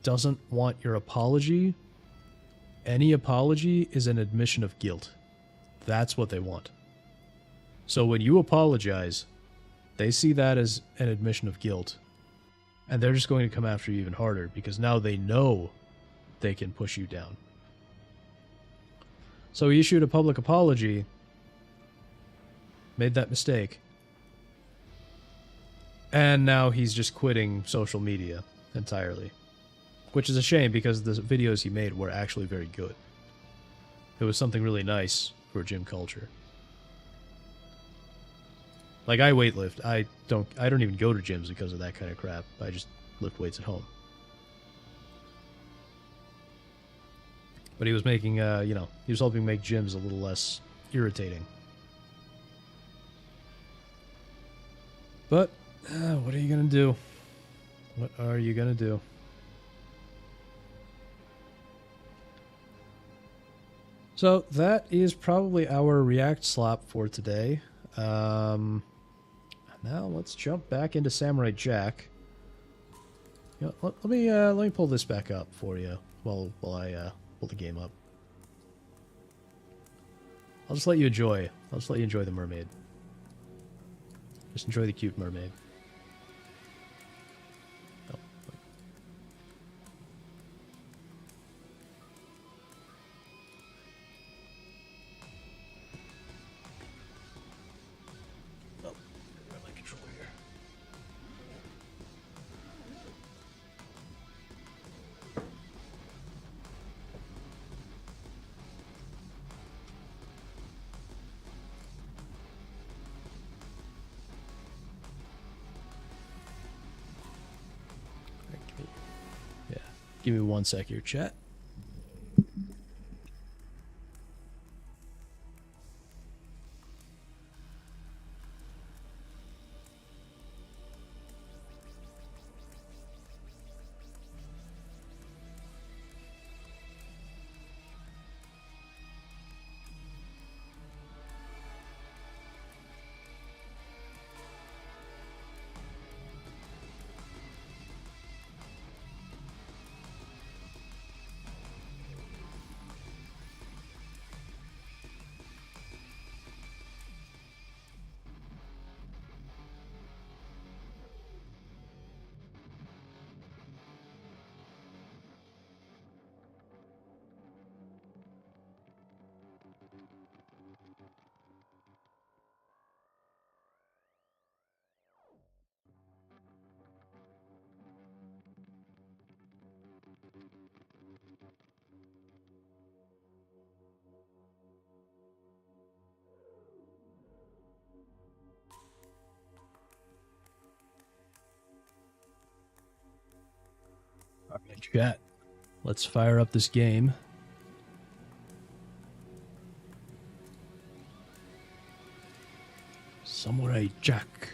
[SPEAKER 1] doesn't want your apology. Any apology is an admission of guilt. That's what they want. So when you apologize, they see that as an admission of guilt. And they're just going to come after you even harder because now they know they can push you down. So he issued a public apology, made that mistake, and now he's just quitting social media entirely. Which is a shame because the videos he made were actually very good. It was something really nice for gym culture. Like, I weightlift. I don't even go to gyms because of that kind of crap. I just lift weights at home. But he was making, you know, he was helping make gyms a little less irritating. But, what are you gonna do? What are you gonna do? So that is probably our React slop for today. Now let's jump back into Samurai Jack. You know, let me pull this back up for you while I pull the game up. I'll just let you enjoy. I'll just let you enjoy the mermaid. Just enjoy the cute mermaid. Oh. Oh, grab my controller here. Yeah, give me 1 sec here, chat. Alright, chat. Let's fire up this game. Samurai Jack.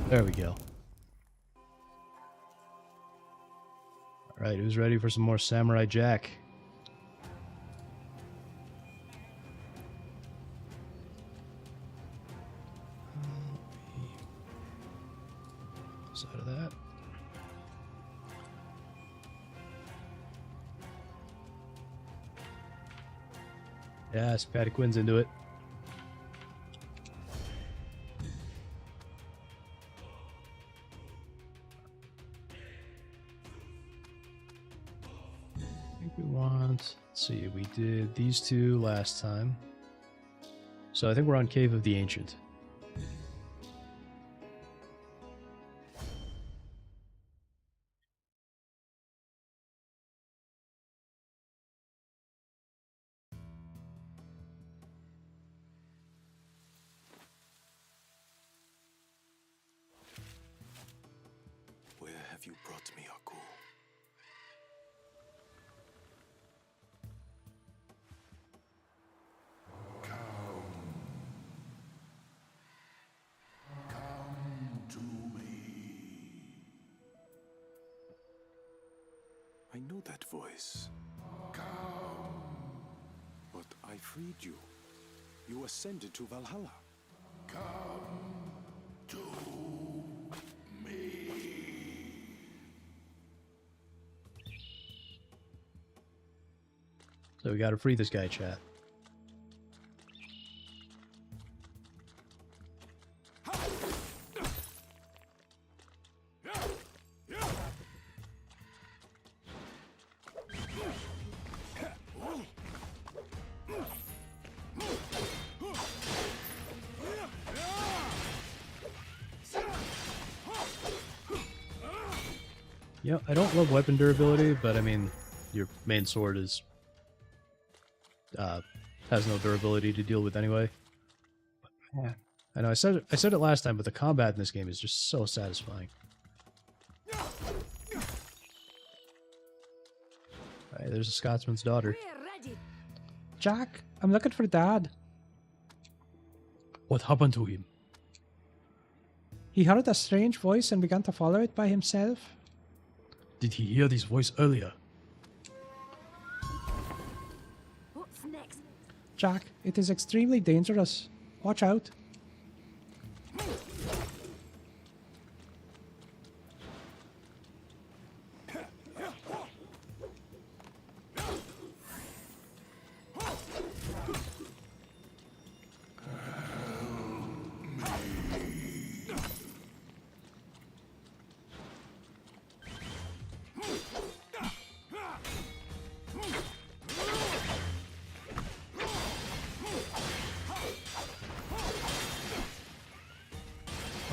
[SPEAKER 1] There we go. Alright, who's ready for some more Samurai Jack? Side of that. Yes, Patty Quinn's into it. Let's see, we did these two last time. So I think we're on Cave of the Ancient.
[SPEAKER 11] Where have you brought me, Aku? I know that voice. Come. But I freed you. You ascended to Valhalla. Come to me.
[SPEAKER 1] So we gotta free this guy, chat. Yeah, I don't love weapon durability, but I mean, your main sword is has no durability to deal with anyway. Yeah, I know I said it last time, but the combat in this game is just so satisfying. Hey, there's a Scotsman's daughter.
[SPEAKER 7] Jack, I'm looking for Dad.
[SPEAKER 1] What happened to him?
[SPEAKER 7] He heard a strange voice and began to follow it by himself.
[SPEAKER 1] Did he hear this voice earlier?
[SPEAKER 12] What's next?
[SPEAKER 7] Jack, it is extremely dangerous. Watch out.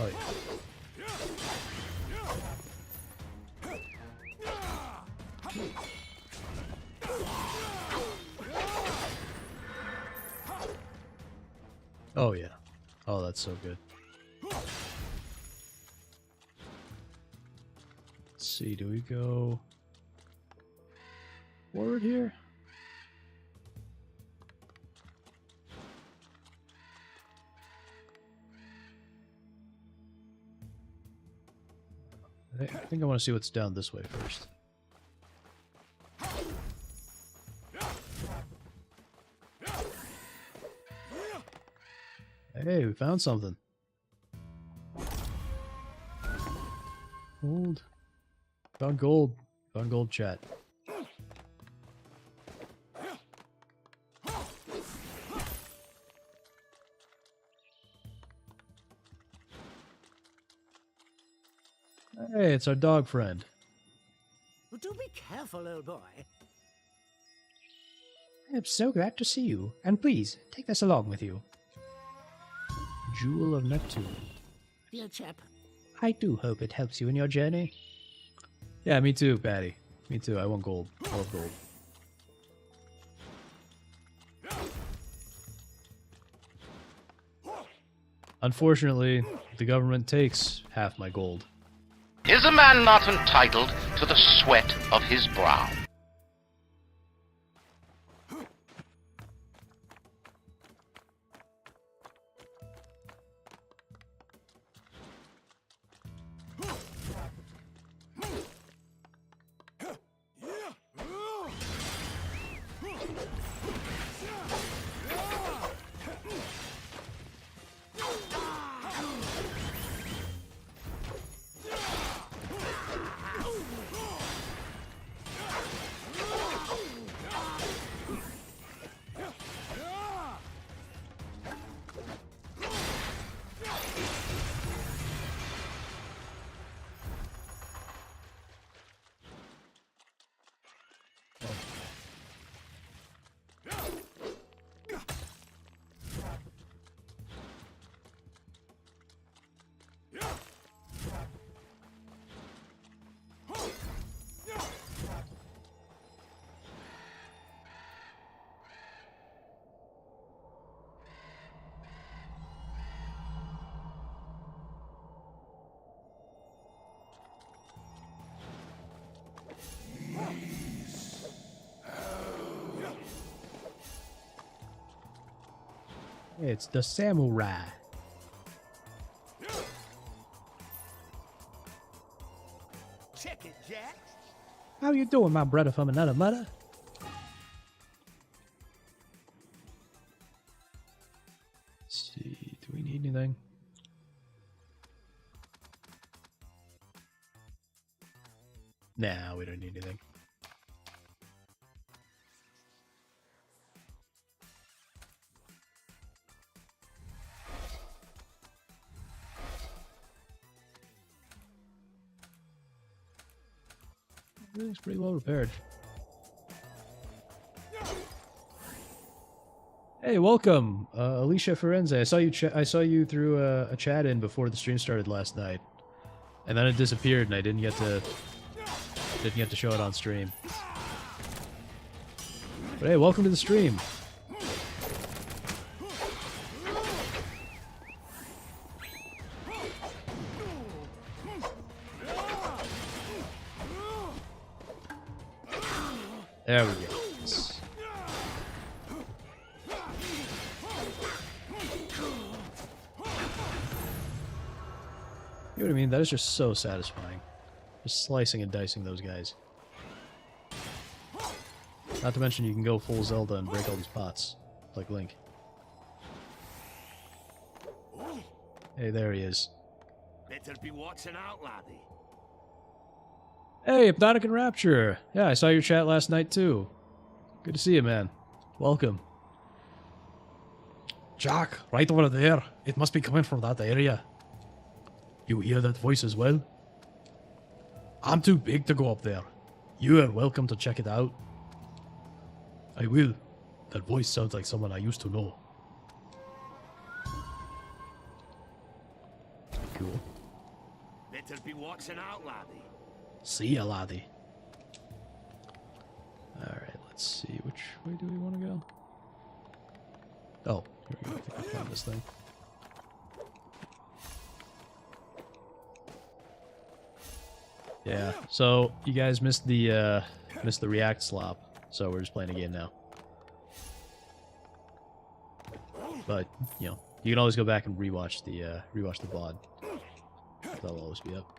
[SPEAKER 1] Oh, yeah. Oh, yeah. Oh, that's so good. Let's see, do we go forward here? I think I want to see what's down this way first. Hey, we found something. Gold. Found gold. Found gold, chat. Hey, it's our dog friend.
[SPEAKER 12] Well, do be careful, old boy.
[SPEAKER 7] I'm so glad to see you. And please, take this along with you.
[SPEAKER 1] Jewel of Neptune.
[SPEAKER 12] Dear chap.
[SPEAKER 7] I do hope it helps you in your journey.
[SPEAKER 1] Yeah, me too, Patty. Me too. I want gold. I love gold. Unfortunately, the government takes half my gold.
[SPEAKER 13] Is a man not entitled to the sweat of his brow?
[SPEAKER 1] It's the samurai.
[SPEAKER 12] Check it, Jack.
[SPEAKER 7] How you doing, my brother from another mother?
[SPEAKER 1] Let's see, do we need anything? Nah, we don't need anything. Everything's pretty well repaired. Hey, welcome, Alicia Ferenze. I saw you threw a chat in before the stream started last night, and then it disappeared, and I didn't get to show it on stream. But hey, welcome to the stream. There we go. Yes. You know what I mean? That is just so satisfying. Just slicing and dicing those guys. Not to mention you can go full Zelda and break all these pots, like Link. Hey, there he is.
[SPEAKER 12] Better be watching out, laddie.
[SPEAKER 1] Hey, Hypnotic and Rapture! Yeah, I saw your chat last night too. Good to see you, man. Welcome. Jack, right over there. It must be coming from that area. You hear that voice as well? I'm too big to go up there. You are welcome to check it out. I will. That voice sounds like someone I used to know. Cool.
[SPEAKER 12] Better be watching out, laddie.
[SPEAKER 1] See ya, laddie. Alright, let's see. Which way do we want to go? Oh, here we go. I think I found this thing. Yeah, so you guys missed the React slop, so we're just playing a game now. But, you know, you can always go back and rewatch the VOD. That'll always be up.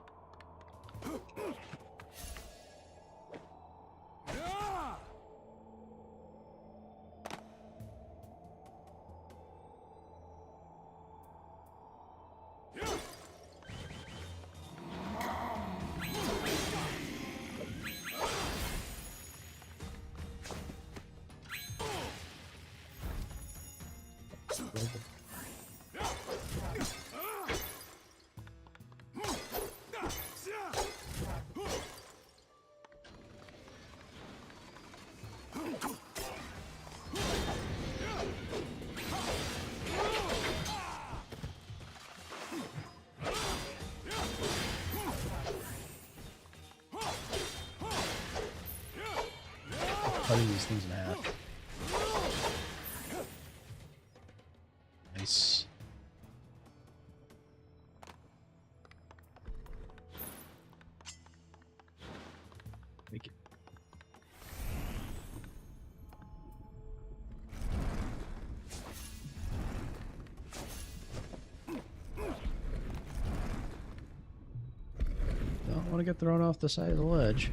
[SPEAKER 1] Cutting these things in half. Nice. Make it. Don't want to get thrown off the side of the ledge.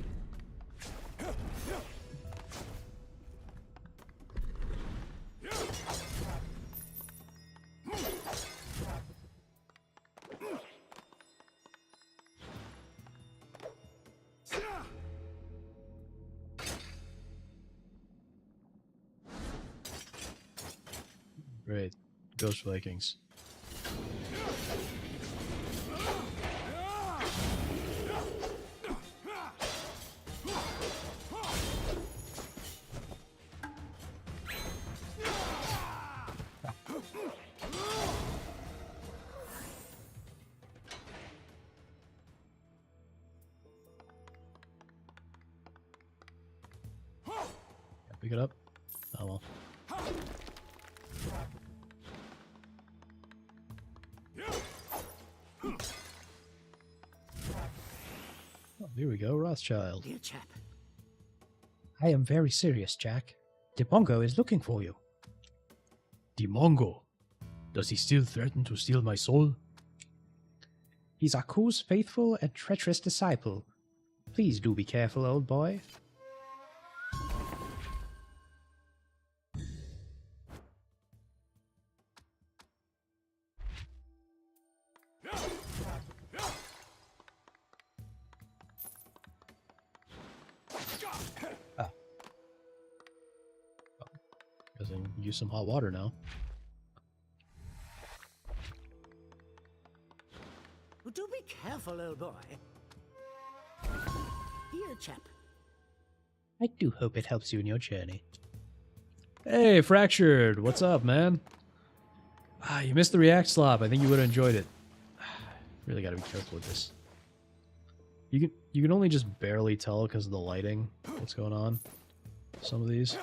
[SPEAKER 1] Great. Ghost Vikings. Pick it up. Oh well. Oh, here we go, Rothschild.
[SPEAKER 12] Dear chap.
[SPEAKER 7] I am very serious, Jack. Dimongo is looking for you.
[SPEAKER 1] Dimongo? Does he still threaten to steal my soul?
[SPEAKER 7] He's Aku's faithful and treacherous disciple. Please do be careful, old boy.
[SPEAKER 1] Guess I can use some hot water now.
[SPEAKER 12] Well, do be careful, old boy. Dear chap.
[SPEAKER 7] I do hope it helps you in your journey.
[SPEAKER 1] Hey, Fractured! What's up, man? Ah, you missed the React slop. I think you would have enjoyed it. Really gotta be careful with this. You can only just barely tell because of the lighting what's going on. Some of these.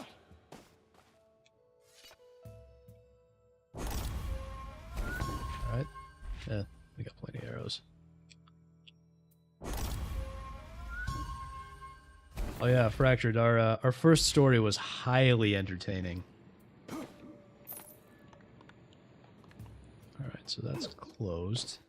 [SPEAKER 1] Alright. Yeah, we got plenty of arrows. Oh yeah, Fractured. Our first story was highly entertaining. All right, so that's closed.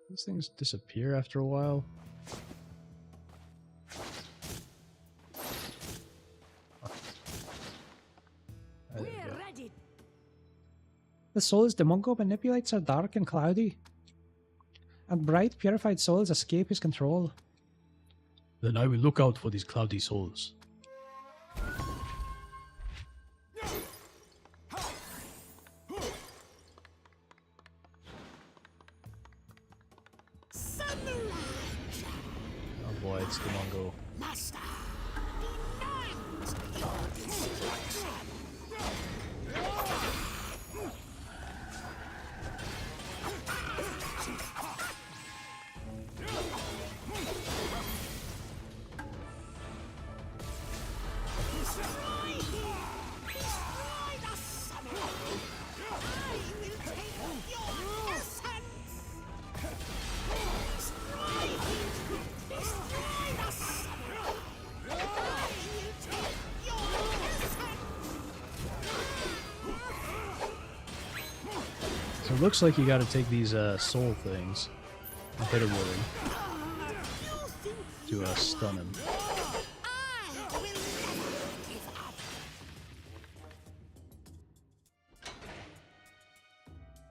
[SPEAKER 1] These things disappear after a while. There we go.
[SPEAKER 14] The souls the Mongo manipulates are dark and cloudy, and bright, purified souls escape his control.
[SPEAKER 1] Then I will look out for these cloudy souls. Oh boy, it's the Mongo. So it looks like you got to take these soul things and hit him with them to stun him.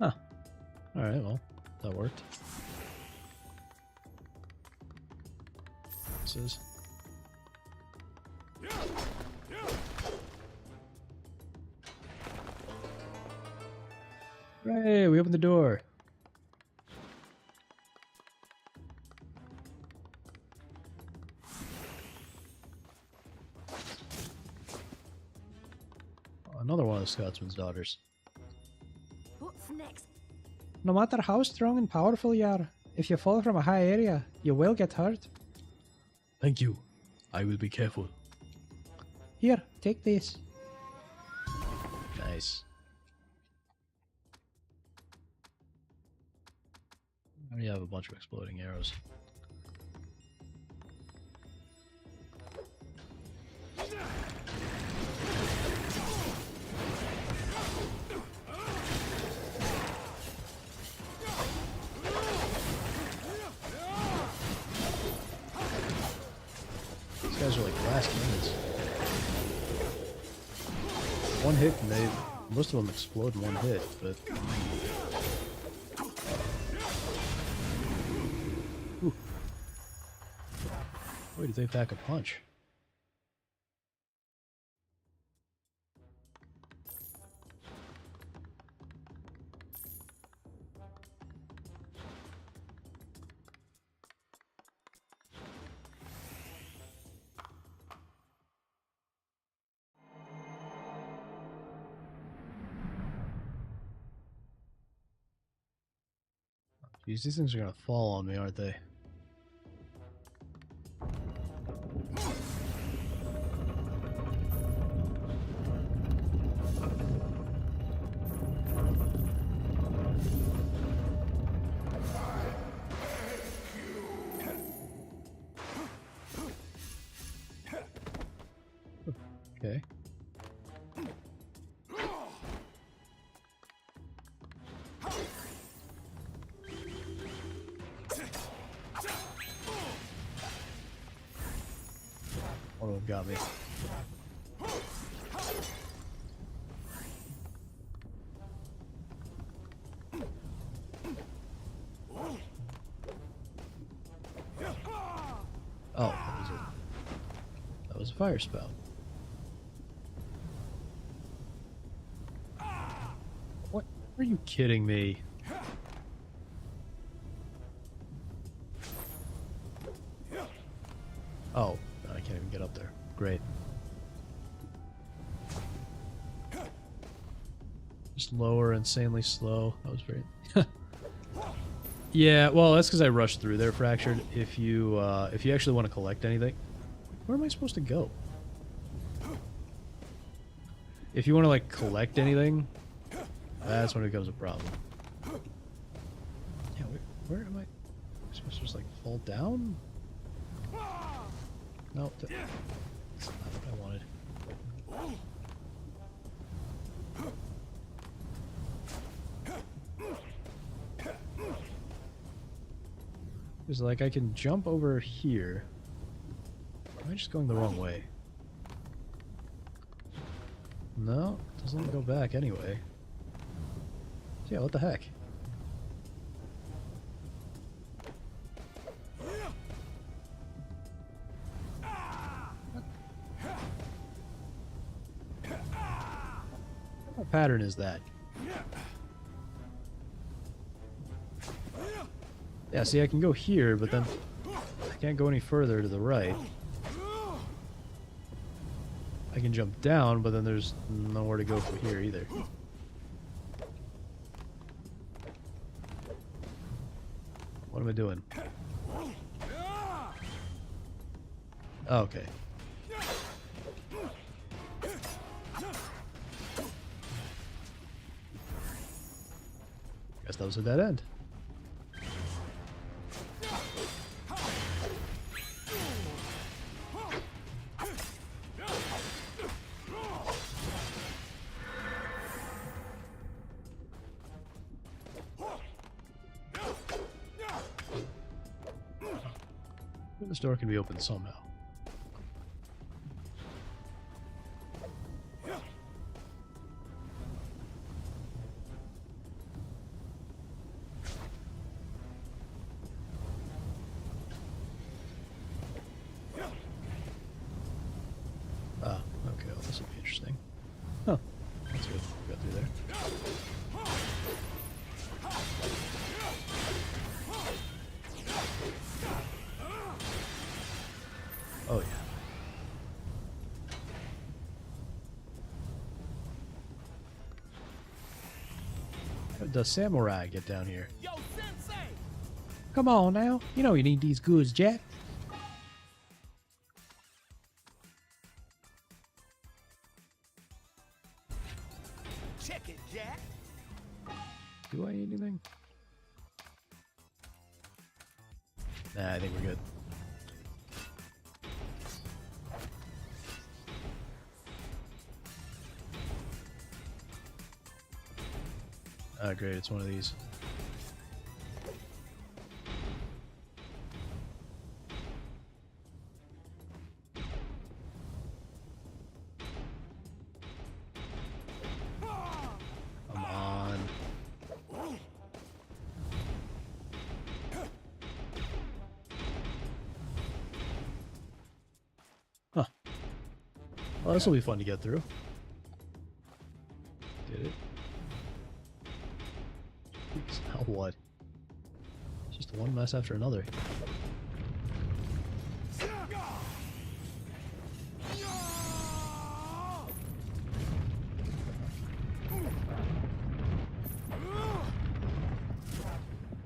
[SPEAKER 1] Huh. Alright, well, that worked. This is... Hooray, we opened the door. Oh, another one of the Scotsman's daughters.
[SPEAKER 14] What's next? No matter how strong and powerful you are, if you fall from a high area, you will get hurt.
[SPEAKER 1] Thank you. I will be careful.
[SPEAKER 14] Here, take this.
[SPEAKER 1] Nice. You have a bunch of exploding arrows. These guys are like last minutes. One hit and most of them explode in one hit, but... Boy, did they pack a punch. Jeez, these things are gonna fall on me, aren't they? Okay. One of them got me. Oh, that was a fire spout. What? Are you kidding me? Oh, I can't even get up there. Great. Just lower, insanely slow. That was very... Yeah, well, that's because I rushed through there, Fractured. If you actually want to collect anything... Where am I supposed to go? If you want to, like, collect anything, That's when it becomes a problem. Yeah, where am I? Am I supposed to just like fall down? No, that's not what I wanted. It's like I can jump over here. Am I just going the wrong way? No, it doesn't let me go back anyway. Yeah, what the heck? What pattern is that? Yeah, see, I can go here, but then I can't go any further to the right. I can jump down, but then there's nowhere to go from here either. What am I doing? Oh, okay. Guess that was a dead end. This door can be opened somehow. Ah, okay, well, this will be interesting. Huh, that's good. We got through there. Oh, yeah. How does Samurai get down here?
[SPEAKER 2] Yo, Sensei!
[SPEAKER 14] Come on now. You know you need these goods, Jack.
[SPEAKER 12] Check it, Jack.
[SPEAKER 1] Do I need anything? Nah, I think we're good. Ah, great, it's one of these. Come on. Huh. Well, this will be fun to get through. Did it? Now what? It's just one mess after another.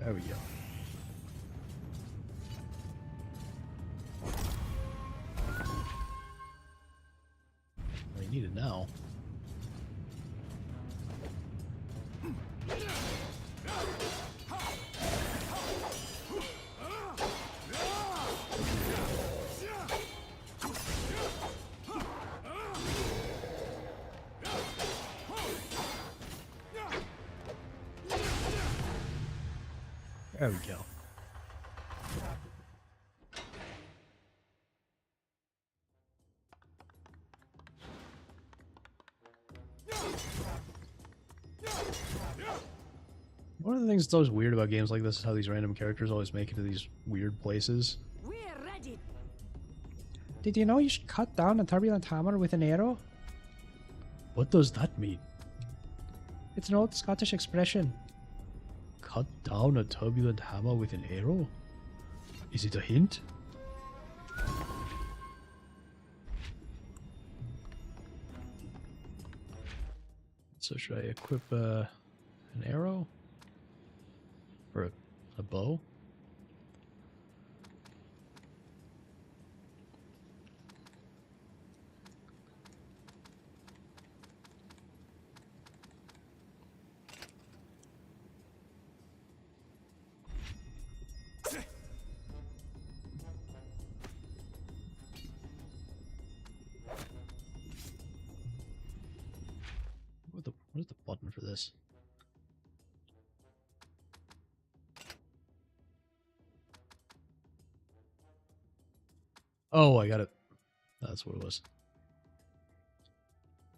[SPEAKER 1] There we go. Well, you need it now. There we go. One of the things that's always weird about games like this is how these random characters always make it to these weird places.
[SPEAKER 12] We're ready.
[SPEAKER 14] Did you know you should cut down a turbulent hammer with an arrow?
[SPEAKER 1] What does that mean?
[SPEAKER 14] It's an old Scottish expression.
[SPEAKER 1] Cut down a turbulent hammer with an arrow? Is it a hint? So should I equip an arrow? Or a bow? this. Oh, I got it. That's what it was.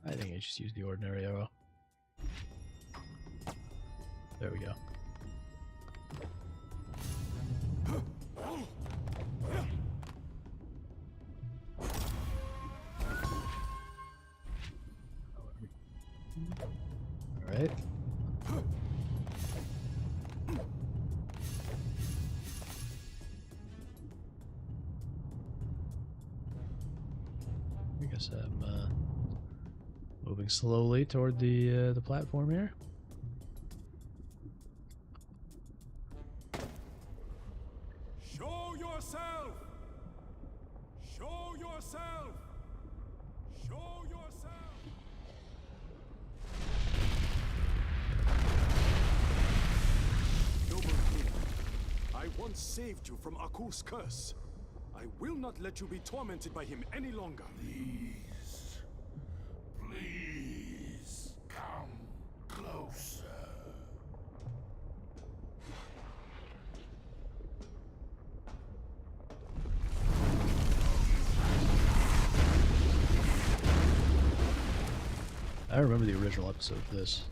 [SPEAKER 1] I think I just used the ordinary arrow. There we go. All right. I guess I'm moving slowly toward the platform here.
[SPEAKER 11] Show yourself! Show yourself! Show yourself! Noble King, I once saved you from Aku's curse. I will not let you be tormented by him any longer.
[SPEAKER 15] Please come closer.
[SPEAKER 1] I remember the original episode of this.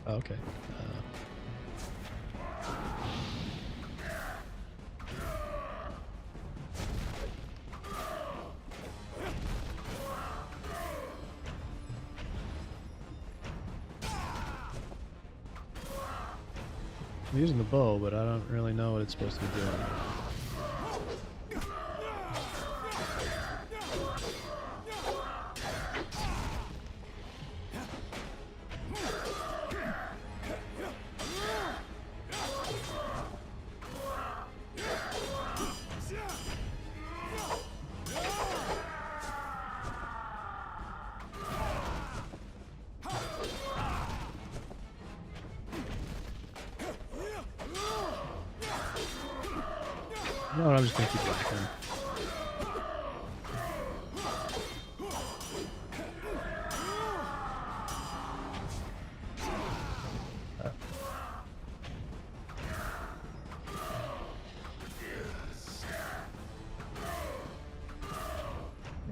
[SPEAKER 1] Oh, okay. I'm using the bow, but I don't really know what it's supposed to be doing. No, I'm just gonna keep whacking.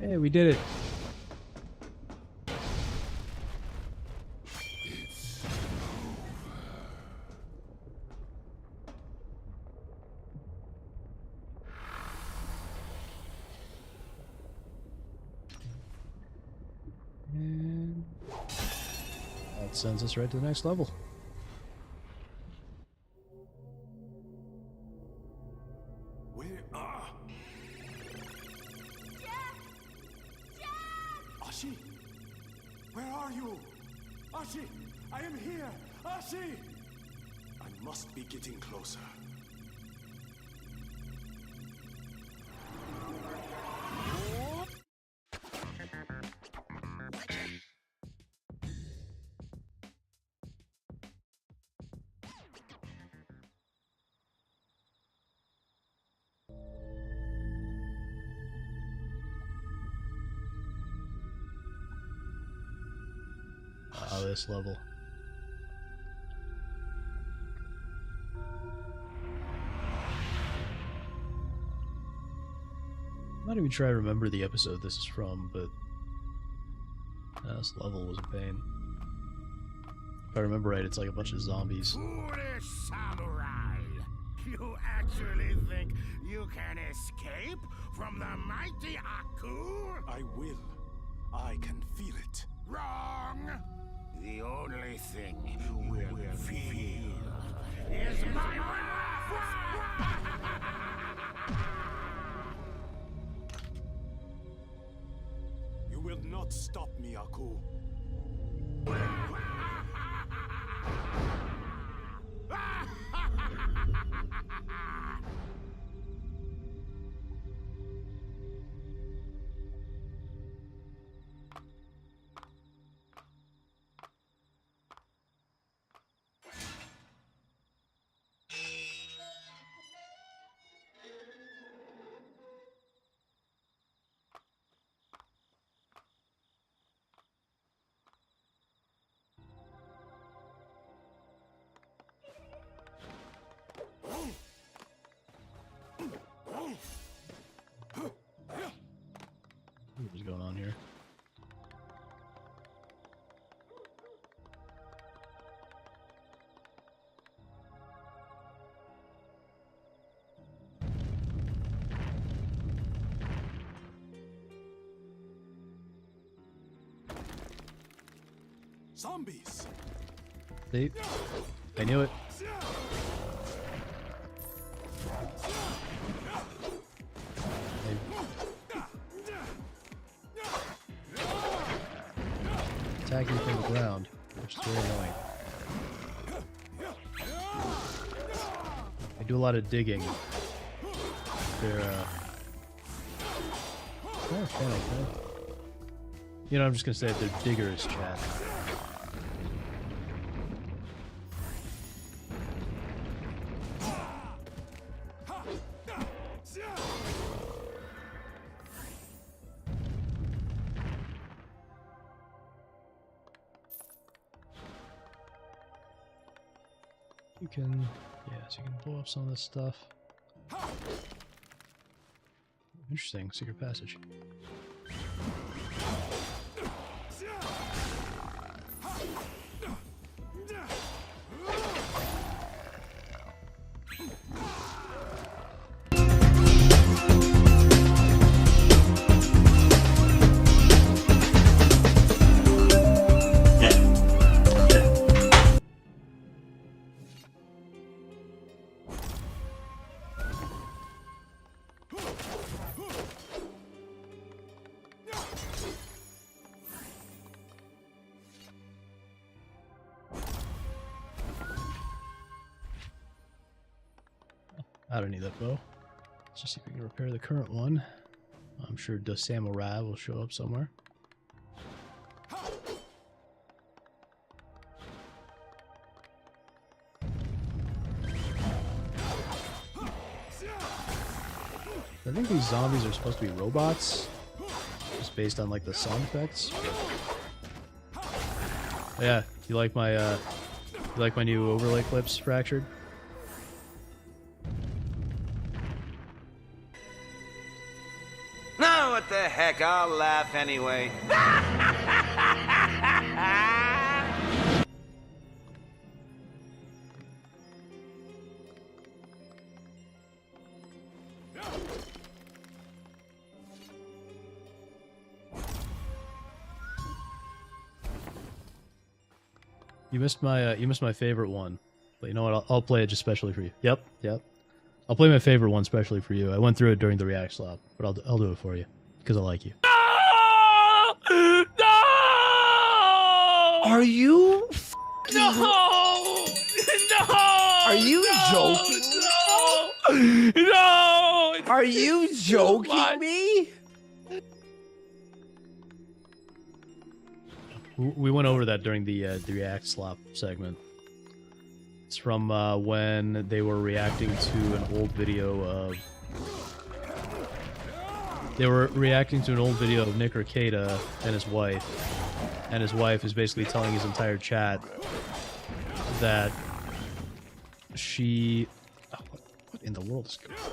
[SPEAKER 1] Hey, we did it. And that sends us right to the next level.
[SPEAKER 11] Where are... Ashi! Where are you? Ashi! I am here! Ashi! I must be getting closer.
[SPEAKER 1] Oh, this level. I'm not even sure I remember the episode this is from, but this level was a pain. If I remember right, it's like a bunch of zombies.
[SPEAKER 15] Foolish samurai! You actually think you can escape from the mighty Aku?
[SPEAKER 11] I will. I can feel it.
[SPEAKER 15] Wrong! The only thing you will feel is my wrath!
[SPEAKER 11] You will not stop me, Aku. Zombies.
[SPEAKER 1] See? I knew it. Attacking from the ground, which is very annoying. I do a lot of digging. They're you know, I'm just gonna say that they're diggers, chat. You can, yes, you can blow up some of this stuff. Interesting, secret passage. I don't need that bow. Let's just see if we can repair the current one. I'm sure the samurai will show up somewhere. I think these zombies are supposed to be robots, just based on like the sound effects. Yeah, you like my new overlay clips, Fractured?
[SPEAKER 4] No, what the heck, I'll laugh anyway.
[SPEAKER 1] You missed my favorite one, but you know what? I'll play it just specially for you. Yep. I'll play my favorite one specially for you. I went through it during the React slot, but I'll do it for you because I like you.
[SPEAKER 2] No!
[SPEAKER 3] Are you?
[SPEAKER 2] No! No!
[SPEAKER 3] Are you joking?
[SPEAKER 2] No! No!
[SPEAKER 3] Are you joking me?
[SPEAKER 1] We went over that during the React slop segment. It's from when they were reacting to an old video of... They were reacting to an old video of Nick Arcata and his wife. And his wife is basically telling his entire chat that she... Oh, what in the world is going on?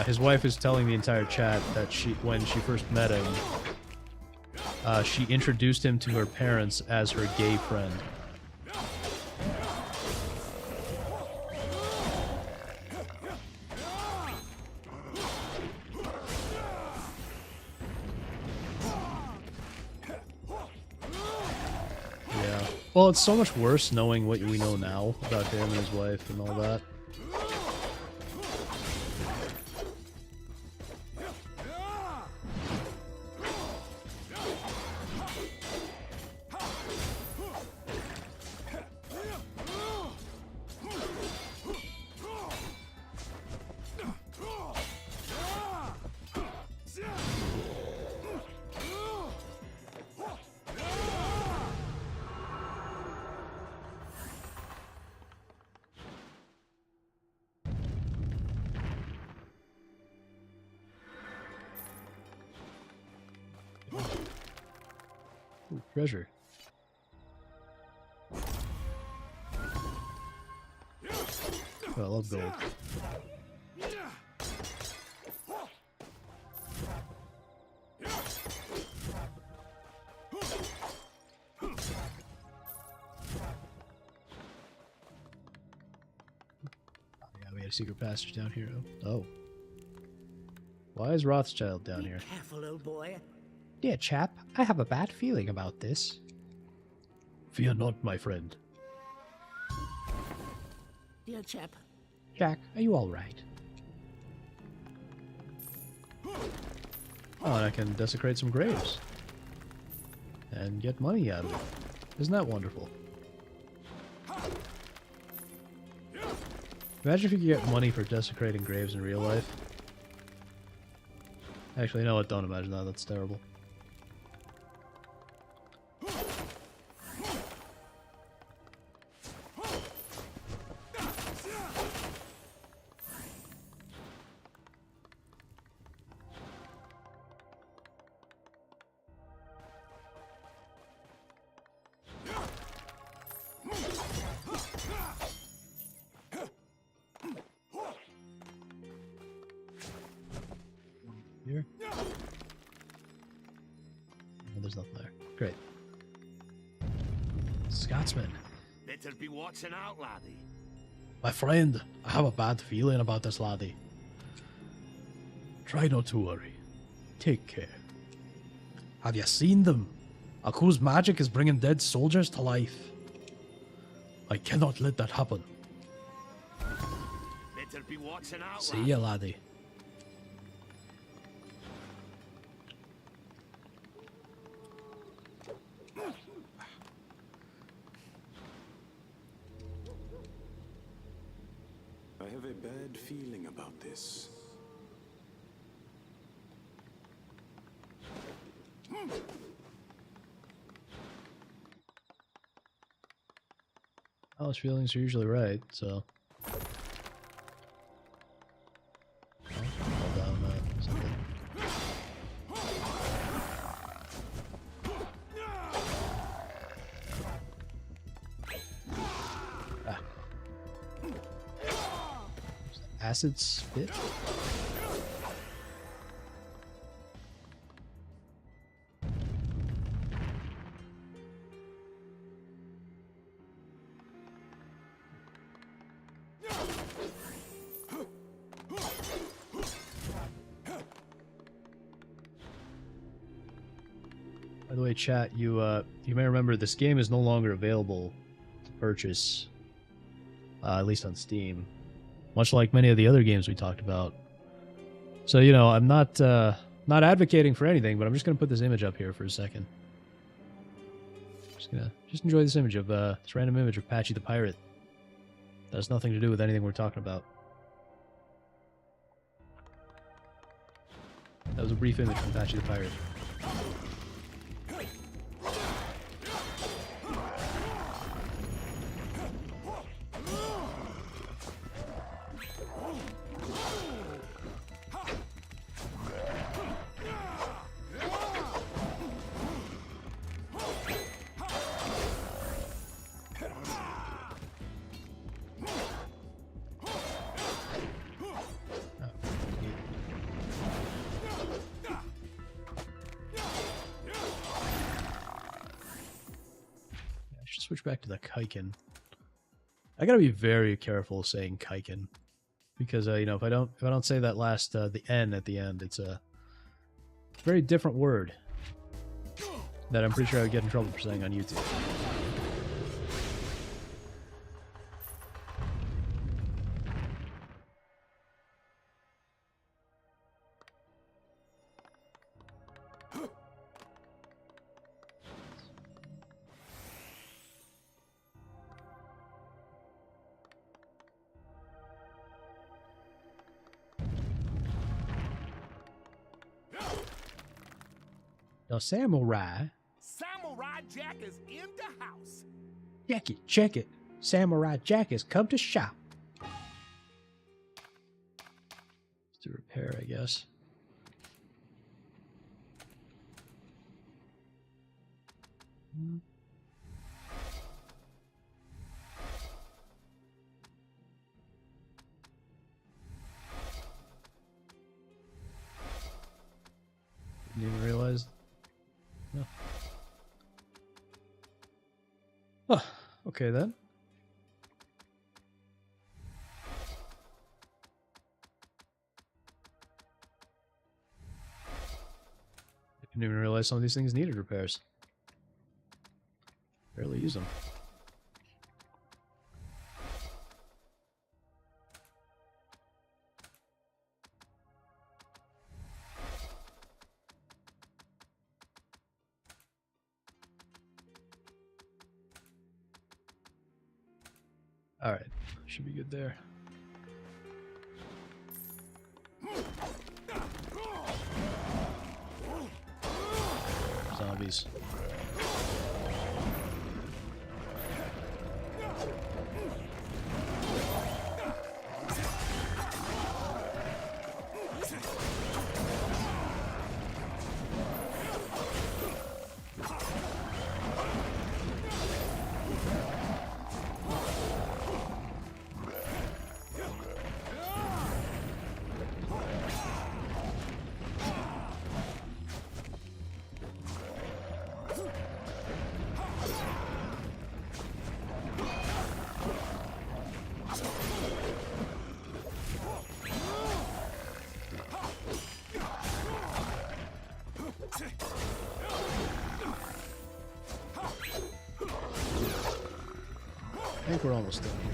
[SPEAKER 1] His wife is telling the entire chat that when she first met him, she introduced him to her parents as her gay friend. Yeah. Well, it's so much worse knowing what we know now about him and his wife and all that. Ooh, treasure. Oh, I love gold. Yeah, we had a secret passage down here. Oh. Why is Rothschild down here?
[SPEAKER 12] Careful, old boy.
[SPEAKER 14] Dear chap, I have a bad feeling about this.
[SPEAKER 1] Fear not, my friend.
[SPEAKER 12] Dear chap.
[SPEAKER 14] Jack, are you alright?
[SPEAKER 1] Oh, and I can desecrate some graves. And get money out of it. Isn't that wonderful? Imagine if you could get money for desecrating graves in real life. Actually, you know what? Don't imagine that. That's terrible. Here? Oh, there's nothing there. Great. Scotsman.
[SPEAKER 15] Better be watching out, laddie.
[SPEAKER 1] My friend, I have a bad feeling about this laddie. Try not to worry. Take care. Have you seen them? Aku's magic is bringing dead soldiers to life. I cannot let that happen.
[SPEAKER 15] Better be watching out,
[SPEAKER 1] See ya, laddie.
[SPEAKER 11] I have a bad feeling about this.
[SPEAKER 1] Alice feelings are usually right, so. Hold down something. Ah. Acid spit? By the way, chat, you may remember this game is no longer available to purchase, at least on Steam, much like many of the other games we talked about. So, you know, I'm not advocating for anything, but I'm just gonna put this image up here for a second. Just enjoy this image of this random image of Patchy the Pirate. That has nothing to do with anything we're talking about. That was a brief image from Patchy the Pirate. Switch back to the Kaiken. I gotta be very careful saying Kaiken, because you know, if I don't say that last the N at the end, it's a very different word that I'm pretty sure I would get in trouble for saying on YouTube. The samurai.
[SPEAKER 15] Samurai Jack is in the house.
[SPEAKER 14] Check it, check it. Samurai Jack has come to shop.
[SPEAKER 1] To repair, I guess. Didn't even realize. No. Oh, okay then. Didn't even realize some of these things needed repairs. Barely use them. Alright, should be good there. Zombies. I think we're almost done here.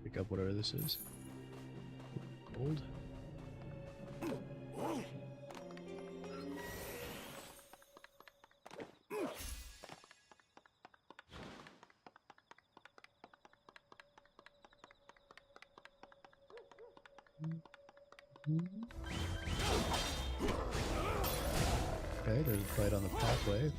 [SPEAKER 1] Pick up whatever this is. Gold. Okay, there's a fight on the pathway.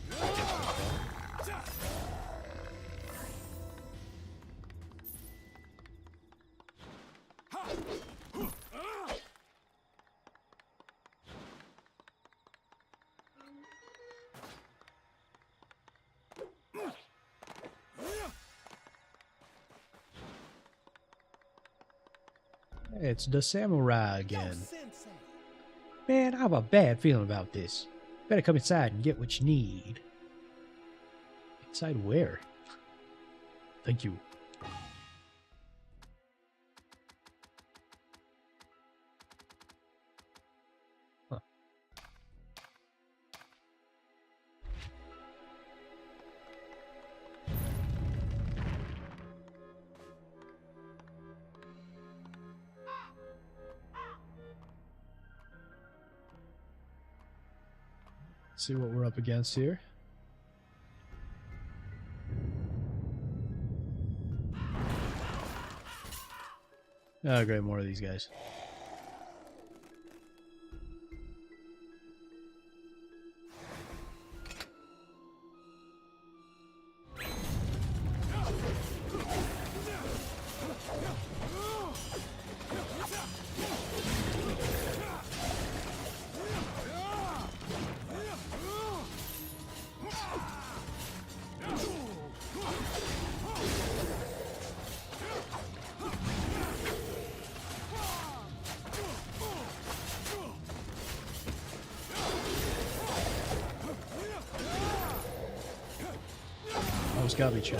[SPEAKER 1] It's the samurai again. Man, I have a bad feeling about this. Better come inside and get what you need. Inside where? Thank you. Huh. See what we're up against here. Oh, great, more of these guys. Almost got me, Chad.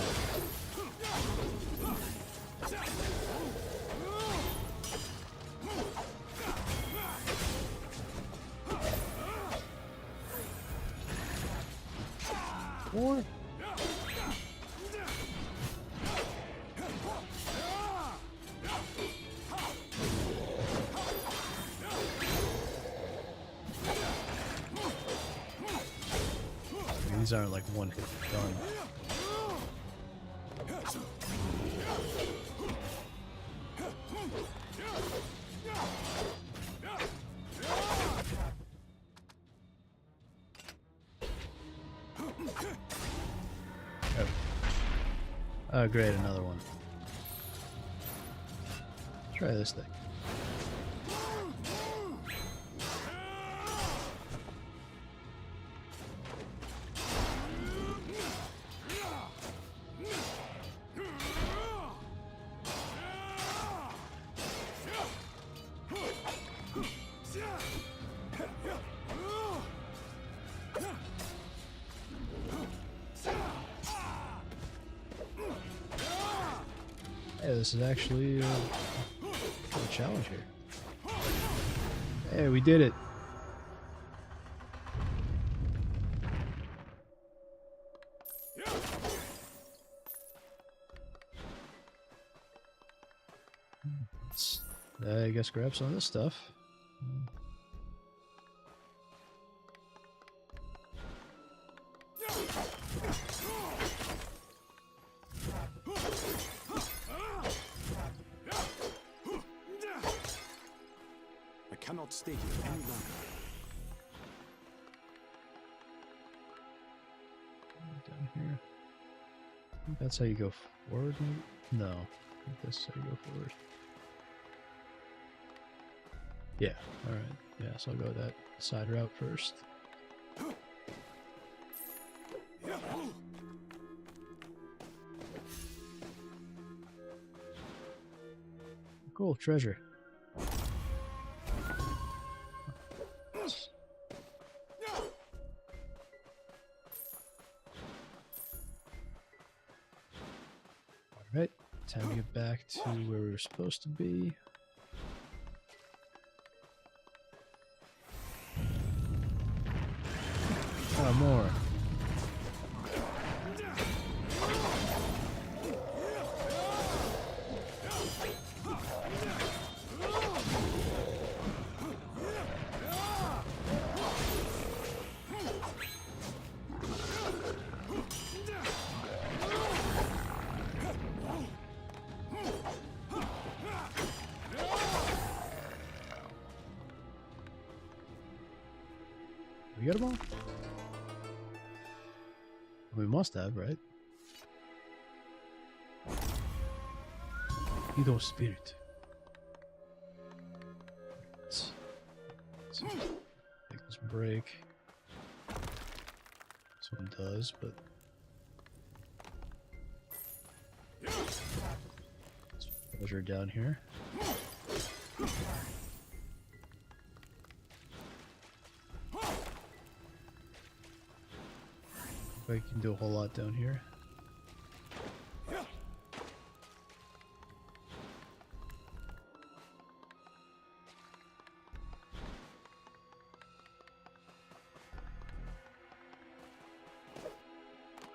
[SPEAKER 1] More? These aren't like one hit done. Oh, great, another one. Try this thing. Hey, this is actually a challenge here. Hey, we did it. I guess grab some of this stuff.
[SPEAKER 11] I cannot stay here any longer.
[SPEAKER 1] Down here. I think that's how you go forward, maybe? No. I think that's how you go forward. Yeah, alright. Yeah, so I'll go with that side route first. Cool, treasure. Alright, time to get back to where we were supposed to be. Oh, more. We got them all? We must have, right? Edo spirit. Let's take this break. This one does, but treasure down here. I can do a whole lot down here.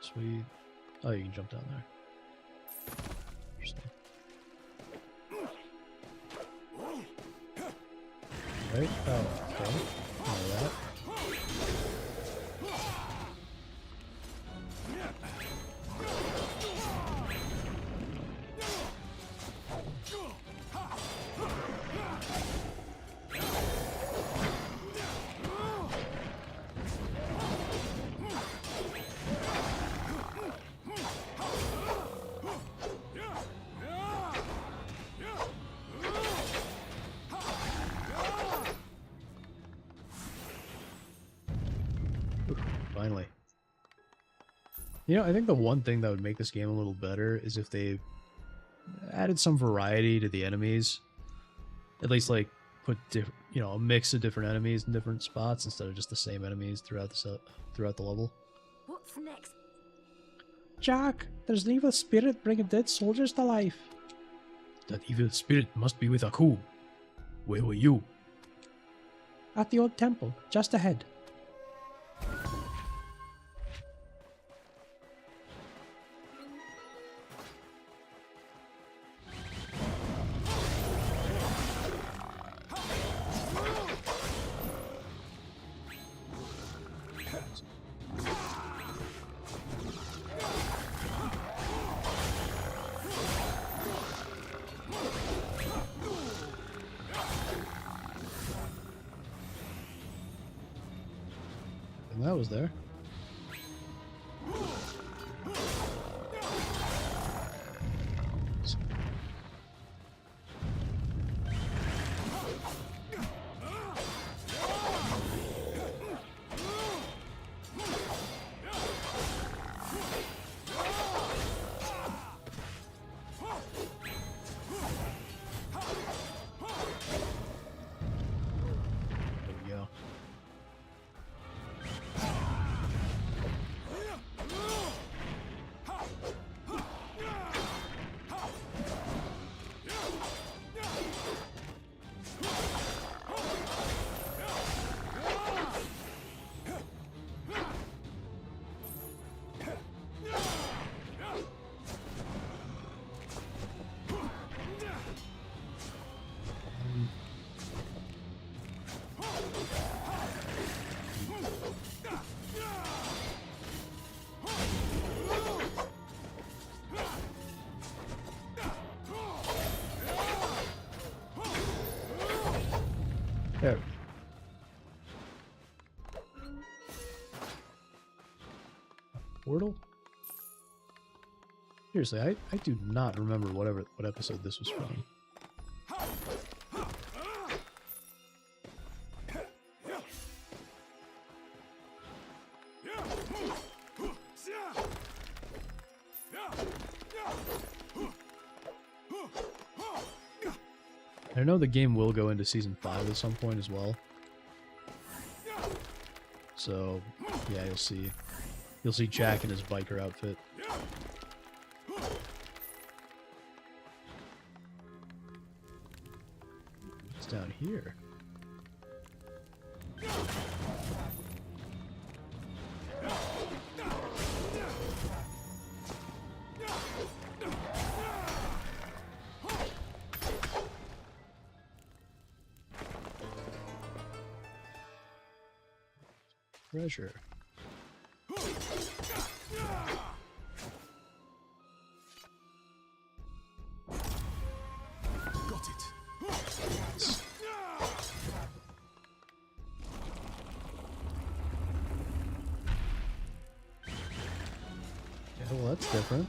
[SPEAKER 1] Sweet. Oh, you can jump down there. Interesting. Right? Oh, okay. Know that. Finally. You know, I think the one thing that would make this game a little better is if they added some variety to the enemies. At least, like, put a mix of different enemies in different spots instead of just the same enemies throughout the level.
[SPEAKER 12] What's next?
[SPEAKER 14] Jack, there's an evil spirit bringing dead soldiers to life.
[SPEAKER 1] That evil spirit must be with Aku. Where were you?
[SPEAKER 14] At the old temple, just ahead.
[SPEAKER 1] And that was there. There we go. There. Portal? Seriously, I do not remember what episode this was from. I know the game will go into Season 5 at some point as well. So, yeah, you'll see Jack in his biker outfit. What's down here? Treasure.
[SPEAKER 8] Got it.
[SPEAKER 1] Yeah, well, that's different.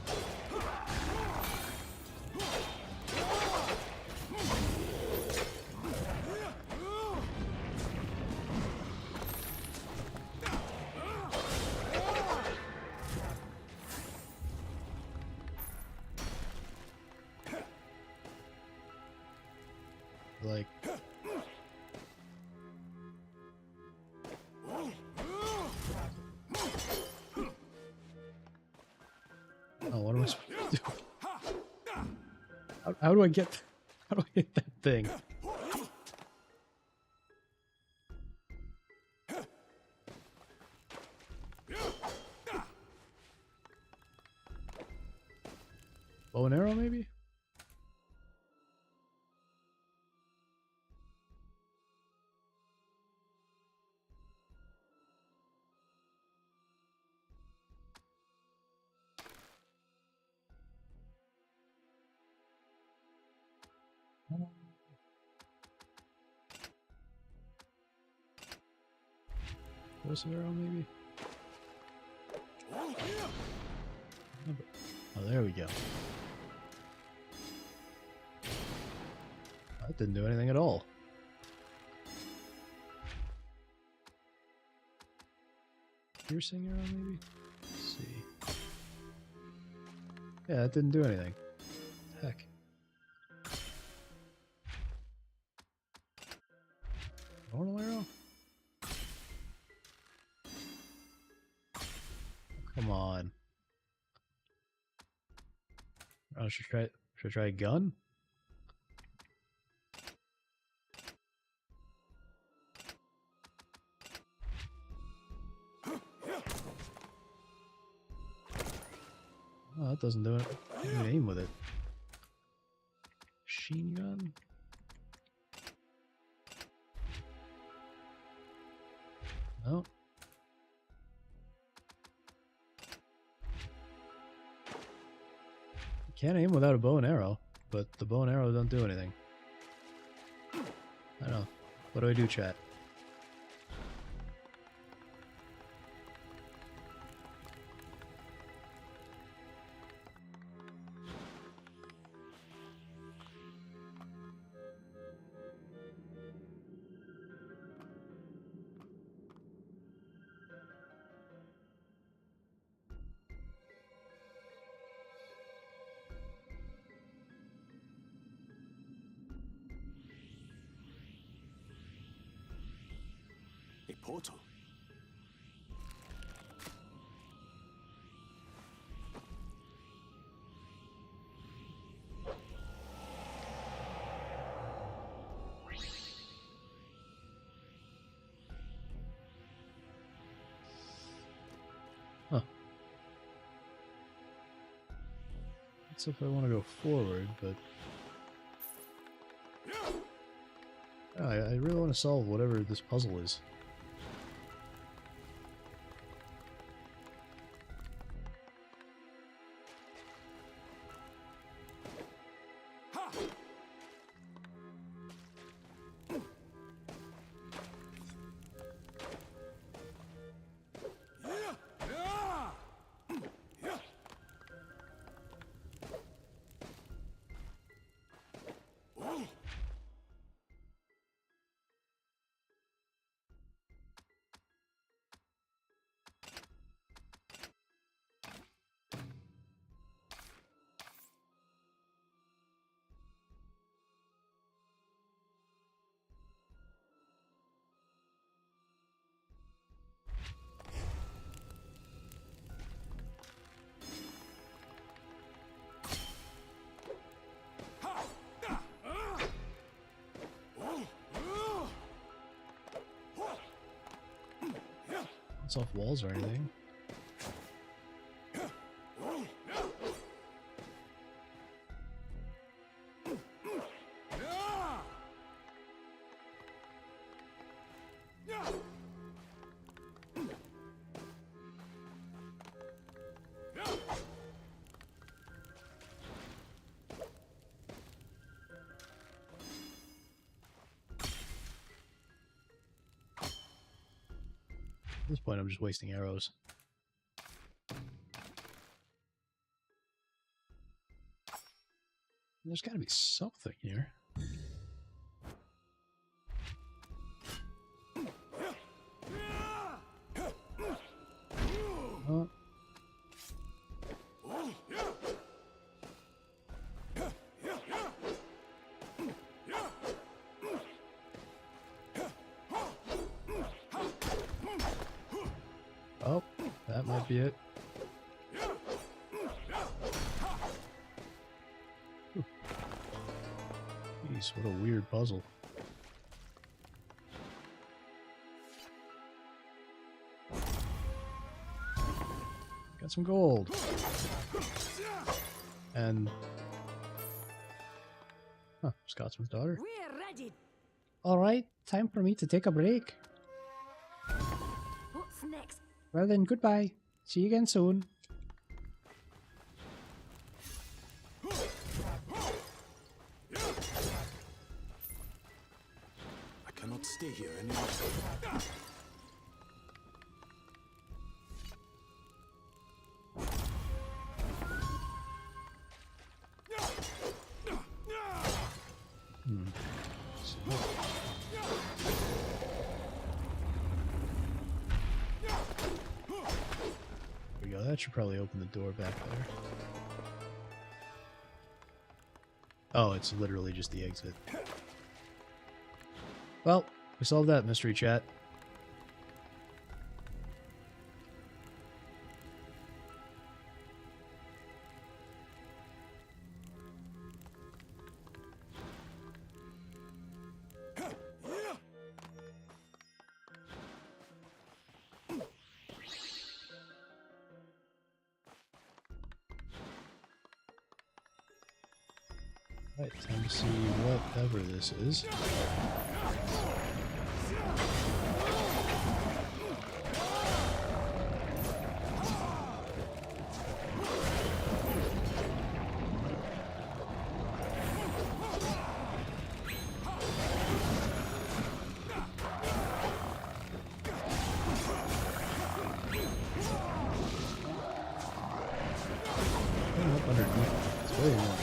[SPEAKER 1] Like, oh, what am I supposed to do? How do I get that thing? Bow and arrow, maybe? Force arrow, maybe? Oh, there we go. That didn't do anything at all. Piercing arrow, maybe? Let's see. Yeah, that didn't do anything. Heck. Normal arrow? Come on. Oh, should I try a gun? Oh, that doesn't do it. I can aim with it. Machine gun? No. Can't aim without a bow and arrow, but the bow and arrow don't do anything. I don't know. What do I do, chat?
[SPEAKER 11] A portal.
[SPEAKER 1] Huh. That's if I want to go forward, but... I really want to solve whatever this puzzle is. bounce off walls or anything. At this point, I'm just wasting arrows. There's got to be something here. Oh. Oh, that might be it. Jeez, what a weird puzzle. Got some gold. And... Huh, Scotsman's daughter.
[SPEAKER 12] We're ready.
[SPEAKER 14] Alright, time for me to take a break.
[SPEAKER 12] What's next?
[SPEAKER 14] Well then, goodbye. See you again soon.
[SPEAKER 11] I cannot stay here any longer.
[SPEAKER 1] There we go. That should probably open the door back there. Oh, it's literally just the exit. Well, we solved that mystery, chat. Right, time to see whatever this is. Up underneath. It's very annoying.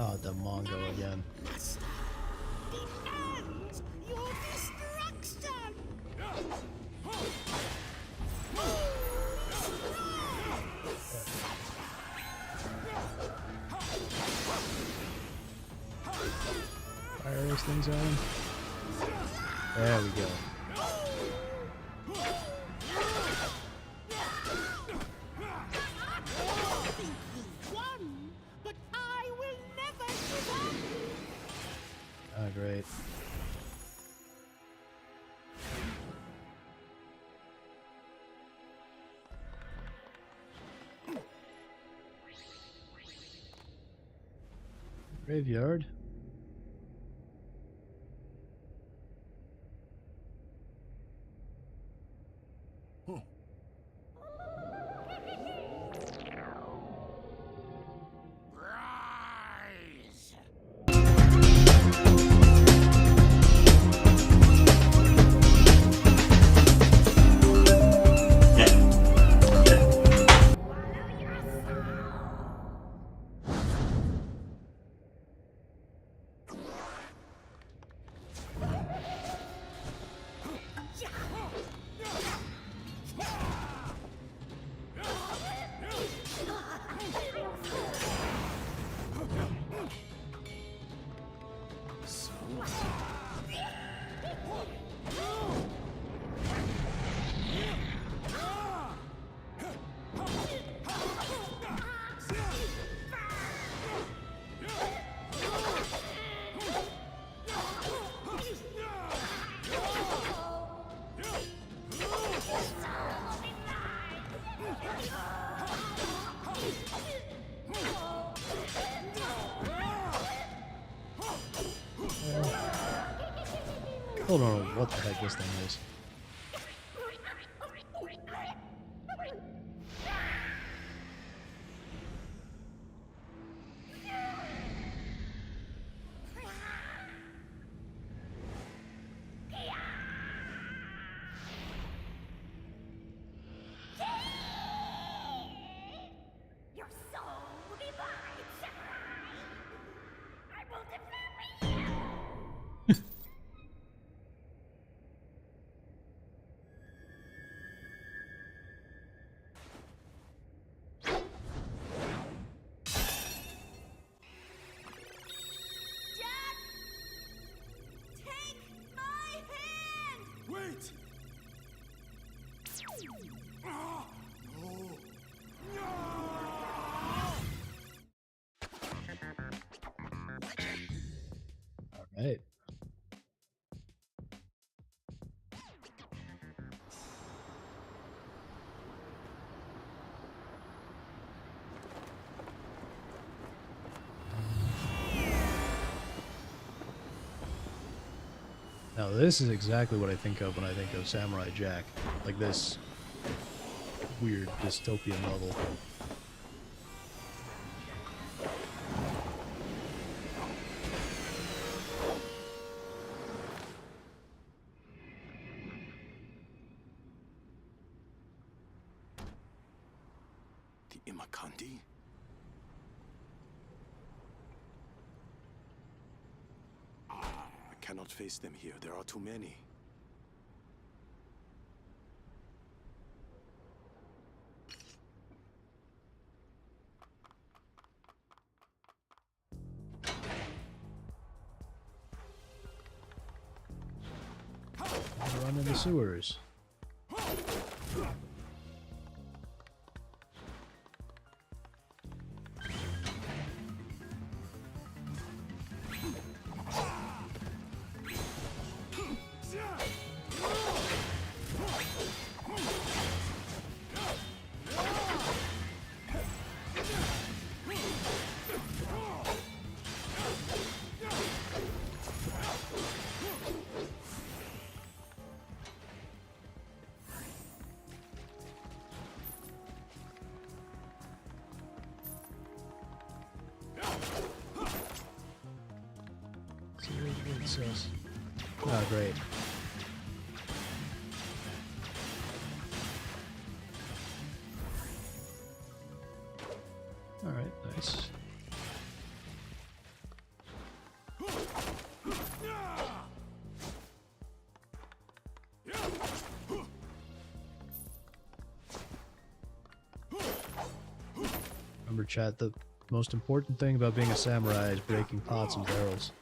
[SPEAKER 1] Oh, the Mongo again.
[SPEAKER 12] Demands your destruction.
[SPEAKER 1] Fire those things on. There we go.
[SPEAKER 12] But I will never give up.
[SPEAKER 1] Ah, great. Graveyard. I don't know what the heck this thing is.
[SPEAKER 12] Your soul will be mine, Samurai! I will devour you! Jack! Take my hand!
[SPEAKER 11] Wait! Ah! No!
[SPEAKER 1] All right. Now this is exactly what I think of when I think of Samurai Jack. Like this weird dystopian level.
[SPEAKER 11] The Imakandi? I cannot face them here. There are too many.
[SPEAKER 1] Run in the sewers. Oh, great. All right, nice. Remember, chat, the most important thing about being a samurai is breaking pots and barrels.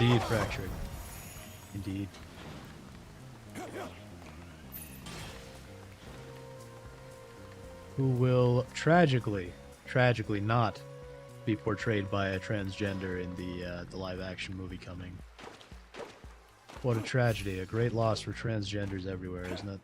[SPEAKER 1] Indeed, fractured. Indeed. who will tragically not be portrayed by a transgender in the live-action movie coming. What a tragedy! A great loss for transgenders everywhere, isn't it?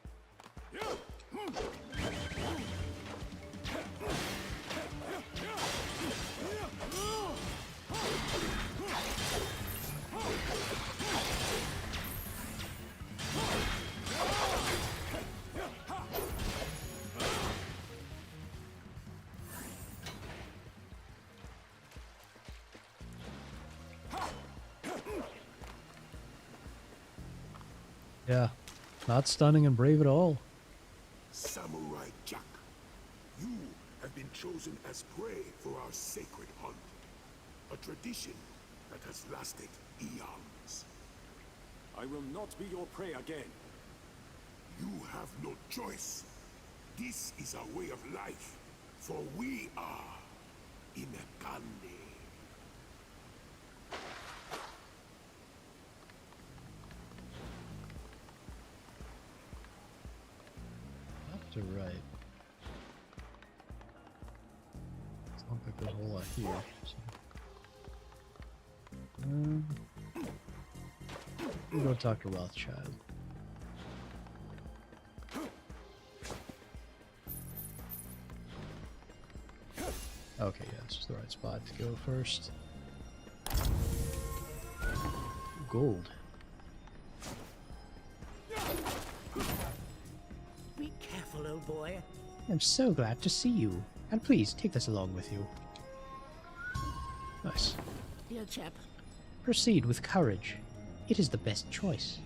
[SPEAKER 1] Yeah, not stunning and brave at all.
[SPEAKER 11] Samurai Jack, you have been chosen as prey for our sacred hunt. A tradition that has lasted eons.
[SPEAKER 15] I will not be your prey again.
[SPEAKER 11] You have no choice. This is our way of life, for we are Inakane.
[SPEAKER 1] Left to right. It's not like there's a whole lot here. So. We'll go talk to Rothschild. Okay, yeah, this is the right spot to go first. Gold.
[SPEAKER 16] Be careful, old boy.
[SPEAKER 7] I'm so glad to see you. And please, take this along with you.
[SPEAKER 1] Nice.
[SPEAKER 16] Dear chap.
[SPEAKER 7] Proceed with courage. It is the best choice.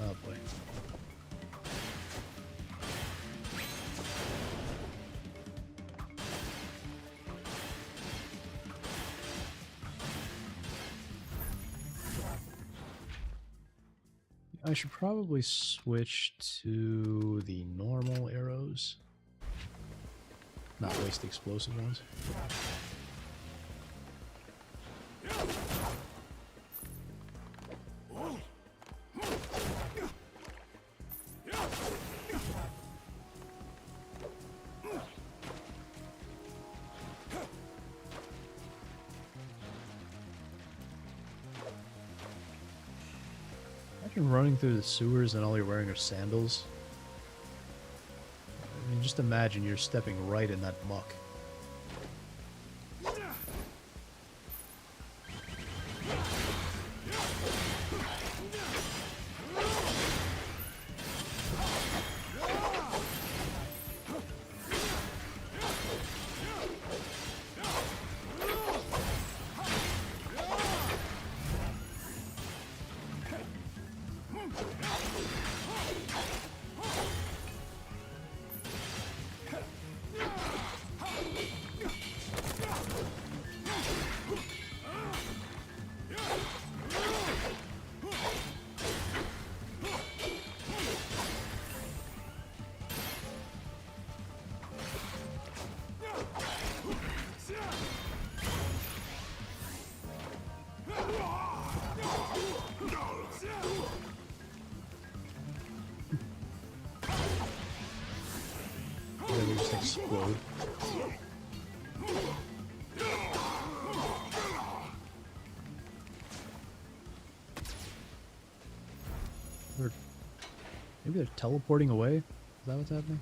[SPEAKER 1] Oh boy. I should probably switch to the normal arrows. Not waste the explosive ones. Imagine running through the sewers and all you're wearing are sandals. I mean, just imagine you're stepping right in that muck. They just explode. Maybe they're teleporting away? Is that what's happening?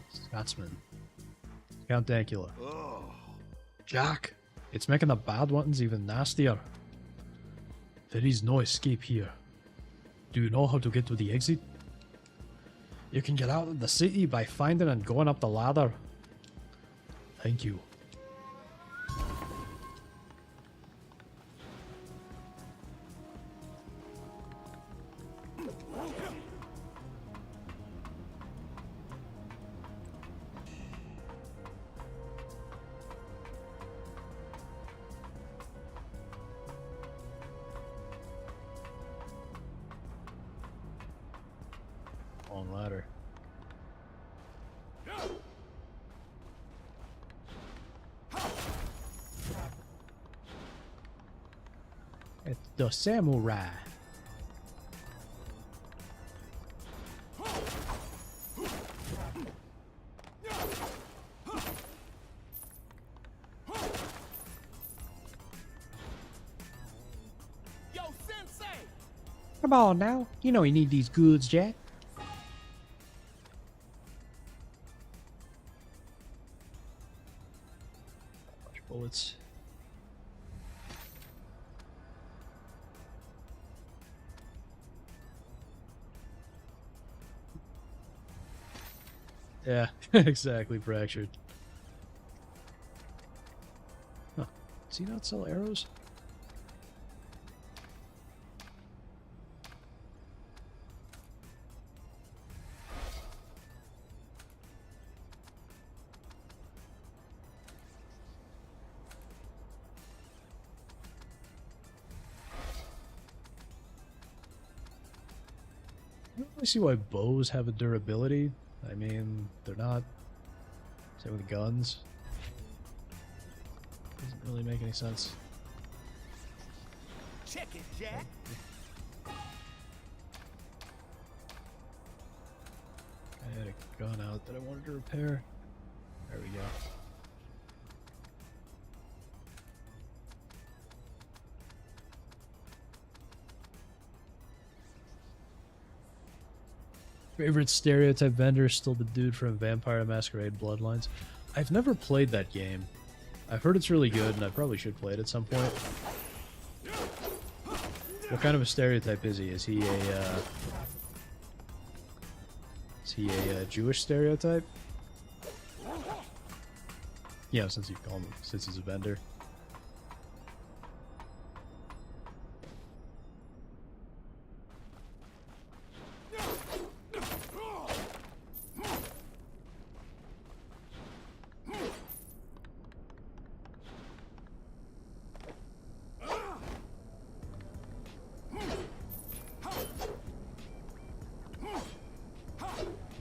[SPEAKER 1] Scotsman. Count Dankula. Jack, it's making the bad ones even nastier. There is no escape here. Do you know how to get to the exit? You can get out of the city by finding and going up the ladder. Thank you. Long ladder.
[SPEAKER 14] It's the samurai.
[SPEAKER 15] Yo, Sensei!
[SPEAKER 14] Come on now. You know you need these goods, Jack.
[SPEAKER 1] Bunch of bullets. Yeah, exactly, fractured. Huh. Does he not sell arrows? I don't really see why bows have a durability. I mean, they're not. Same with guns. Doesn't really make any sense.
[SPEAKER 15] Check it, Jack.
[SPEAKER 1] I had a gun out that I wanted to repair. There we go. Favorite stereotype vendor is still the dude from Vampire the Masquerade Bloodlines. I've never played that game. I've heard it's really good, and I probably should play it at some point. What kind of a stereotype is he? Is he a Jewish stereotype? Yeah, since you call him, since he's a vendor.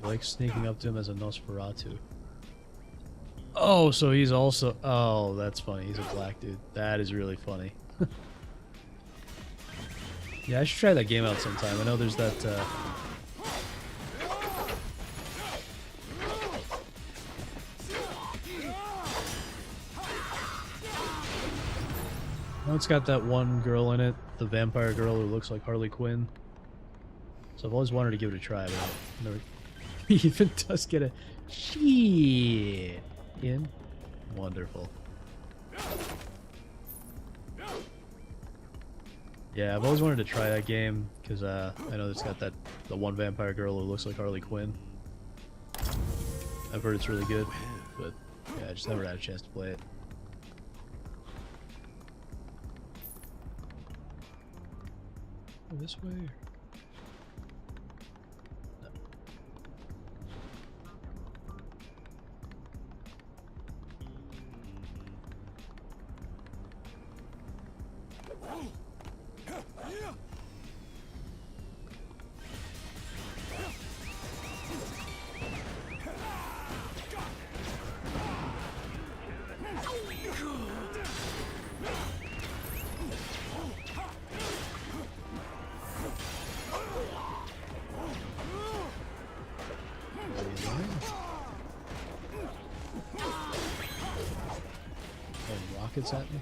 [SPEAKER 1] Like sneaking up to him as a Nosferatu. Oh, so he's also... Oh, that's funny. He's a black dude. That is really funny. Yeah, I should try that game out sometime. I know there's that... I know it's got that one girl in it, the vampire girl who looks like Harley Quinn. So I've always wanted to give it a try, but I've never... He even does get a shit in. Wonderful. Yeah, I've always wanted to try that game because I know it's got the one vampire girl who looks like Harley Quinn. I've heard it's really good, but yeah, I just never had a chance to play it. Go this way. Rockets at me.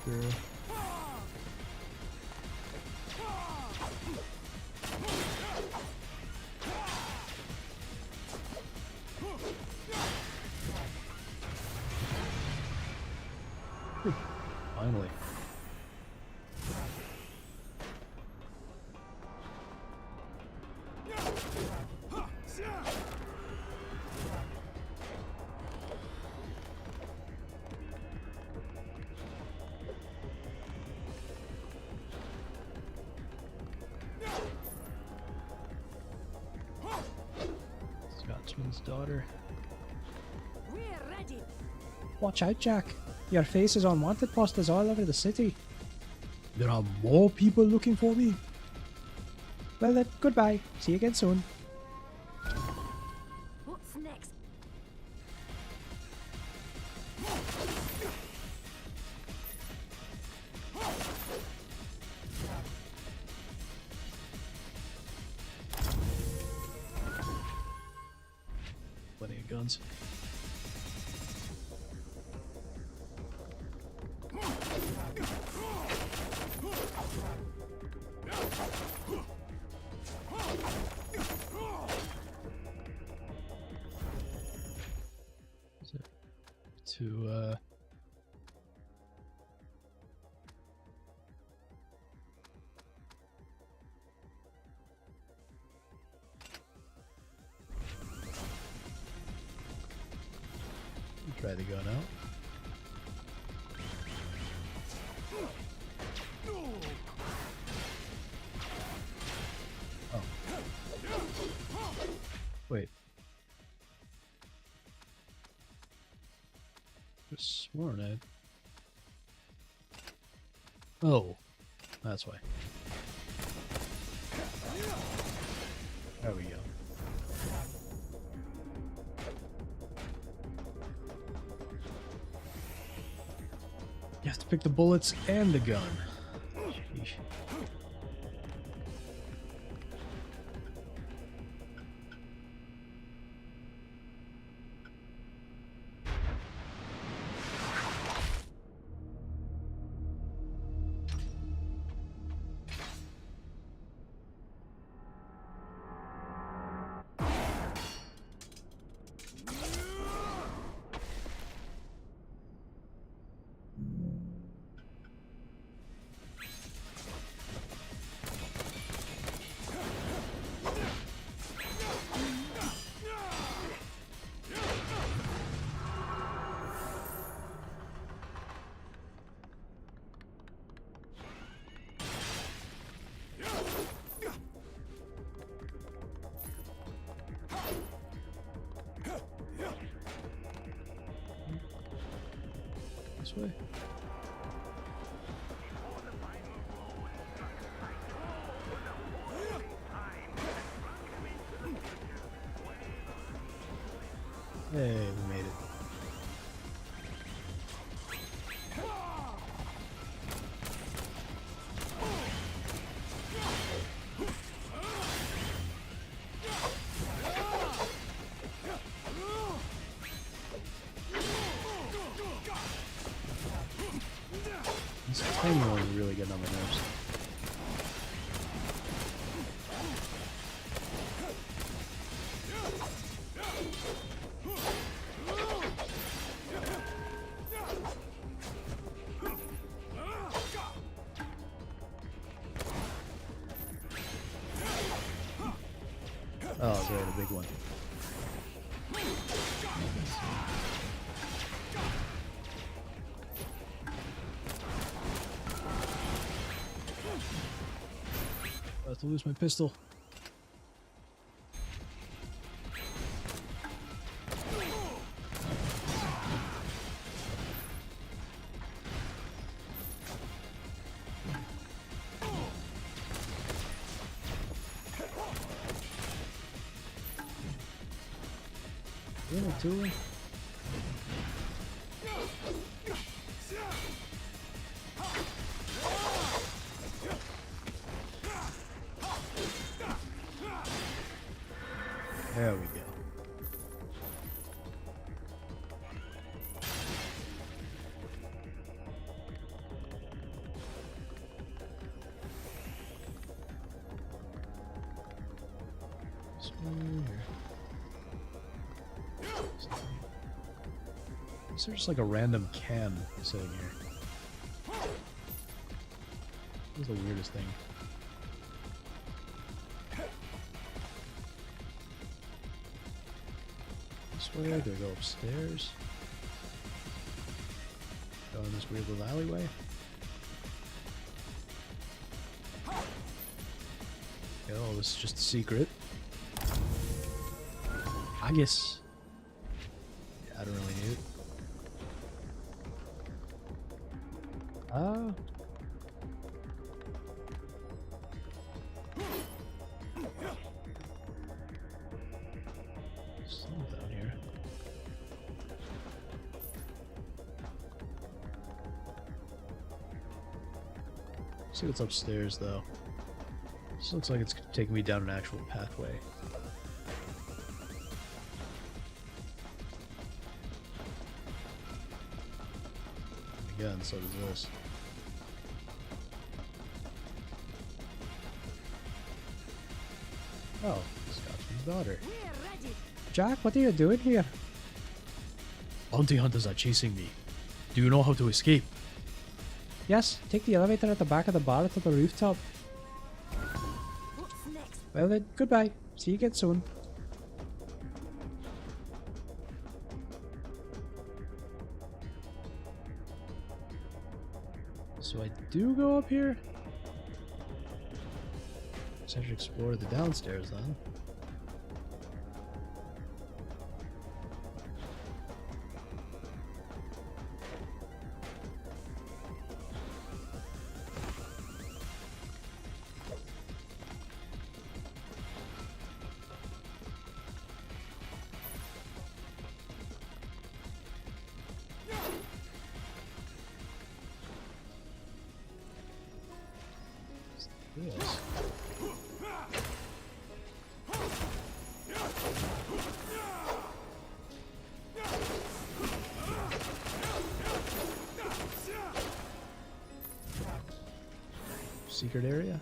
[SPEAKER 1] Girl. Finally. His daughter.
[SPEAKER 16] We're ready.
[SPEAKER 14] Watch out, Jack. Your face is on wanted posters all over the city.
[SPEAKER 1] There are more people looking for me.
[SPEAKER 14] Well then, goodbye. See you again soon.
[SPEAKER 16] What's next?
[SPEAKER 1] Plenty of guns. Is it to try the gun out. Oh. Wait. Just sworn I... Oh. That's why. There we go. You have to pick the bullets and the gun. Sheesh. This way. Hey, we made it. These tiny ones are really getting on my nerves. Oh, great, a big one. About to lose my pistol. Really, two? There we go. This one here. Is there just like a random cam sitting here? This is the weirdest thing. This way, do I go upstairs? Go in this weird little alleyway? Oh, this is just a secret. I guess. Yeah, I don't really need it. Something down here. See what's upstairs, though. This looks like it's taking me down an actual pathway. Again, so does this. Oh, Scotsman's daughter.
[SPEAKER 14] Jack, what are you doing here?
[SPEAKER 1] Bounty hunters are chasing me. Do you know how to escape?
[SPEAKER 14] Yes, take the elevator at the back of the bar to the rooftop. Well then, goodbye. See you again soon.
[SPEAKER 1] So I do go up here? So I should explore the downstairs then. Yes. Secret area?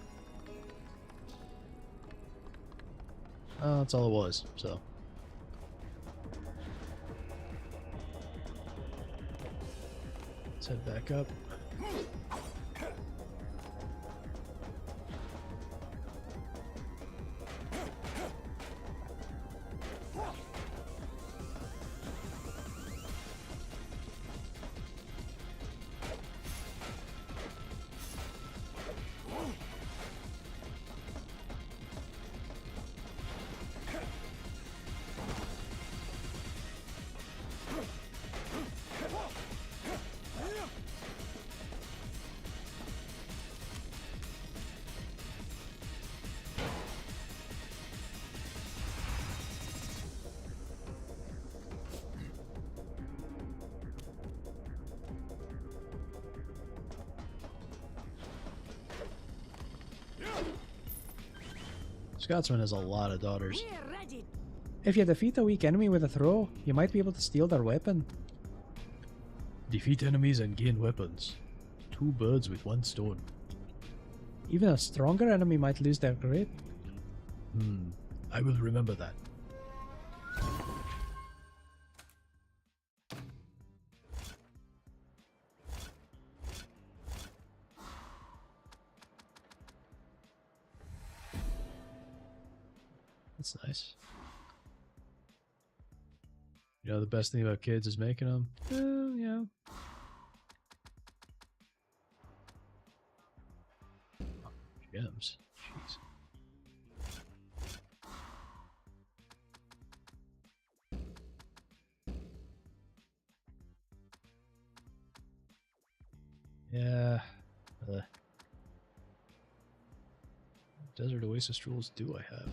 [SPEAKER 1] Oh, that's all it was, so. Let's head back up. Scotsman has a lot of daughters.
[SPEAKER 14] If you defeat a weak enemy with a throw, you might be able to steal their weapon.
[SPEAKER 1] Defeat enemies and gain weapons. 2 birds with 1 stone.
[SPEAKER 14] Even a stronger enemy might lose their grip.
[SPEAKER 1] I will remember that. That's nice. You know, the best thing about kids is making them. Yeah. Oh, gems. Jeez. Yeah. Desert Oasis Jewels do I have?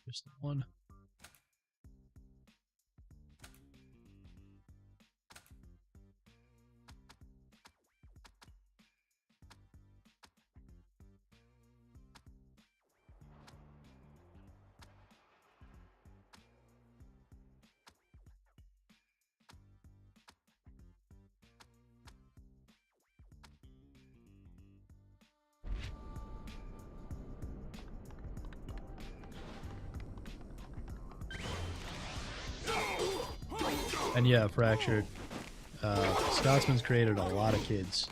[SPEAKER 1] Just the one. And yeah, Fractured. Scotsman's created a lot of kids.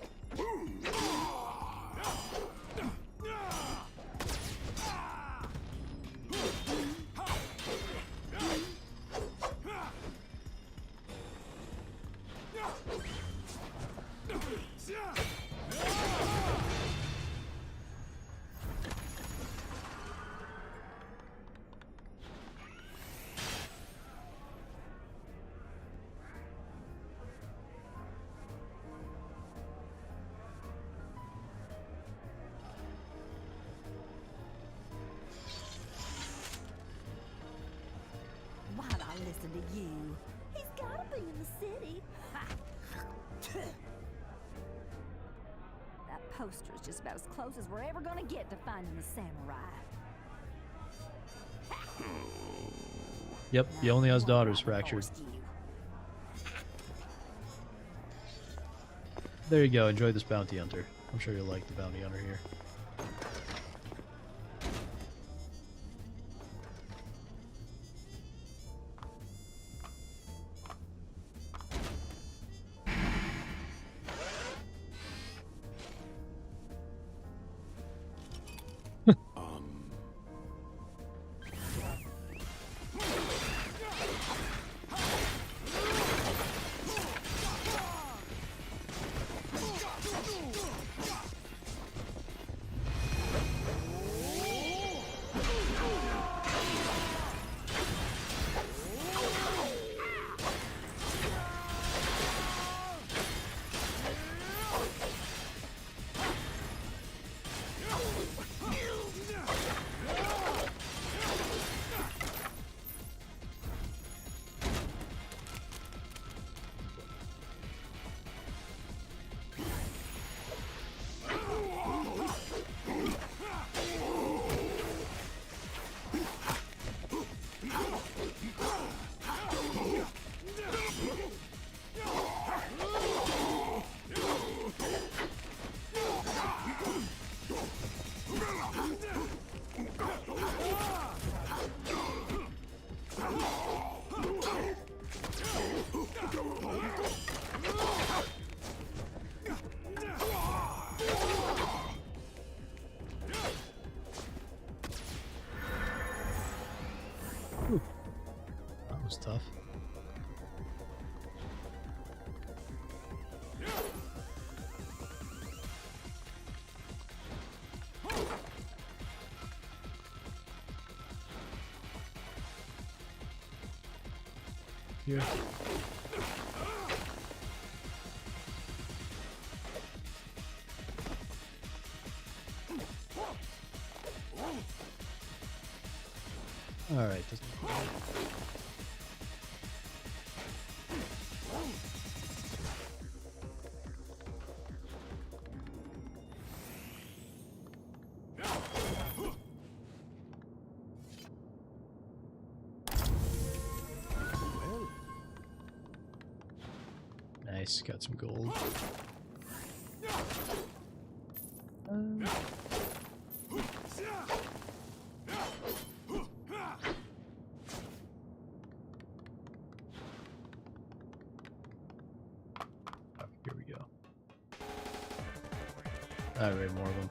[SPEAKER 16] poster is just about as close as we're ever gonna get to finding the samurai.
[SPEAKER 1] Yep, he only has daughters fractured. There you go, enjoy this bounty hunter. I'm sure you'll like the bounty hunter here. That was tough. Here. All right. Nice, got some gold. Here we go. Alright, more of them.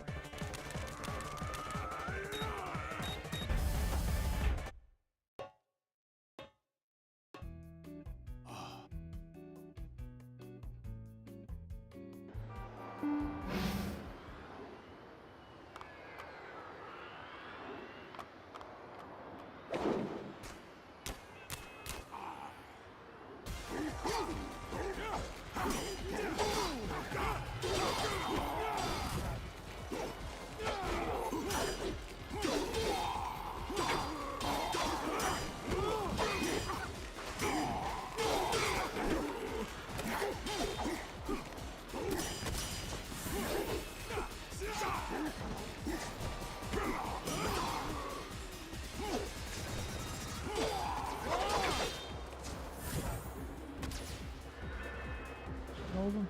[SPEAKER 1] Hold them.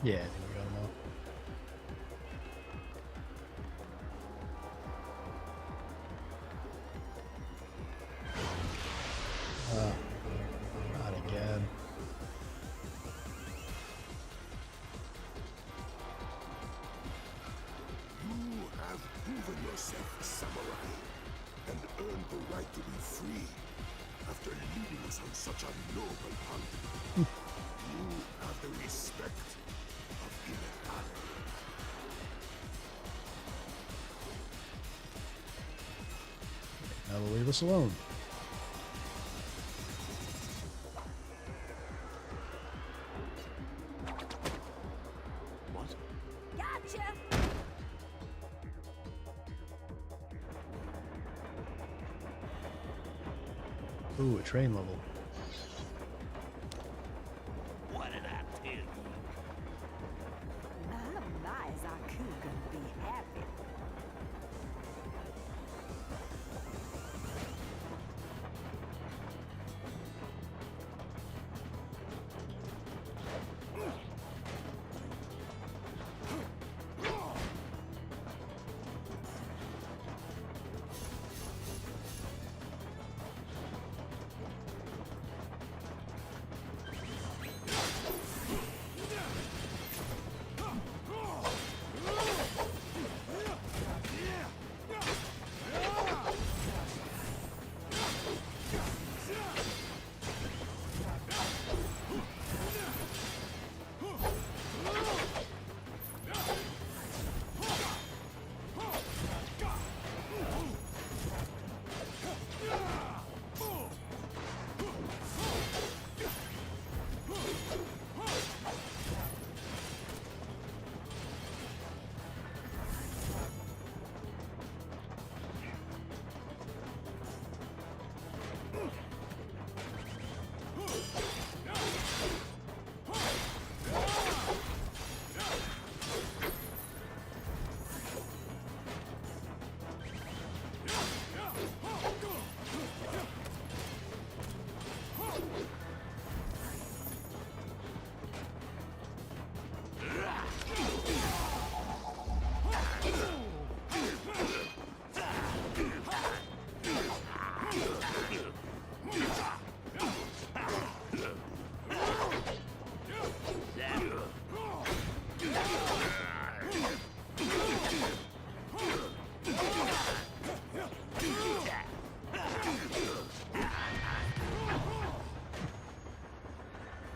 [SPEAKER 1] Yeah, I think we got them all. Not again.
[SPEAKER 11] You have proven yourself a samurai and earned the right to be free after leading us on such a noble hunt. You have the respect of Immortality.
[SPEAKER 1] Now they'll leave us alone.
[SPEAKER 16] Gotcha!
[SPEAKER 1] Ooh, a train level.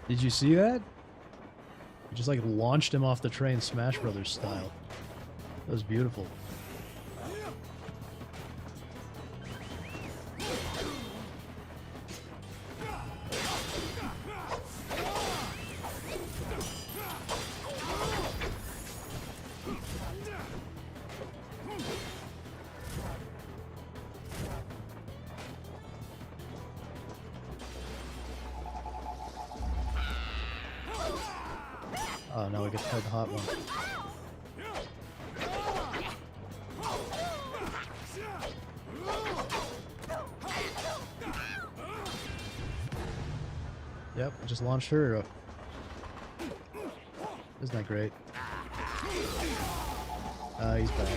[SPEAKER 1] Did you see that? He just like launched him off the train, Smash Brothers style. That was beautiful. Oh no, I get to play the hot one. Yep, I just launched her. Isn't that great? He's back.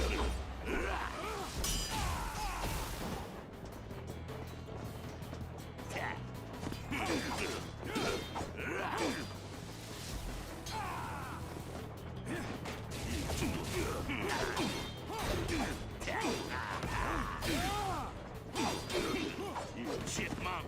[SPEAKER 15] Chipmunk.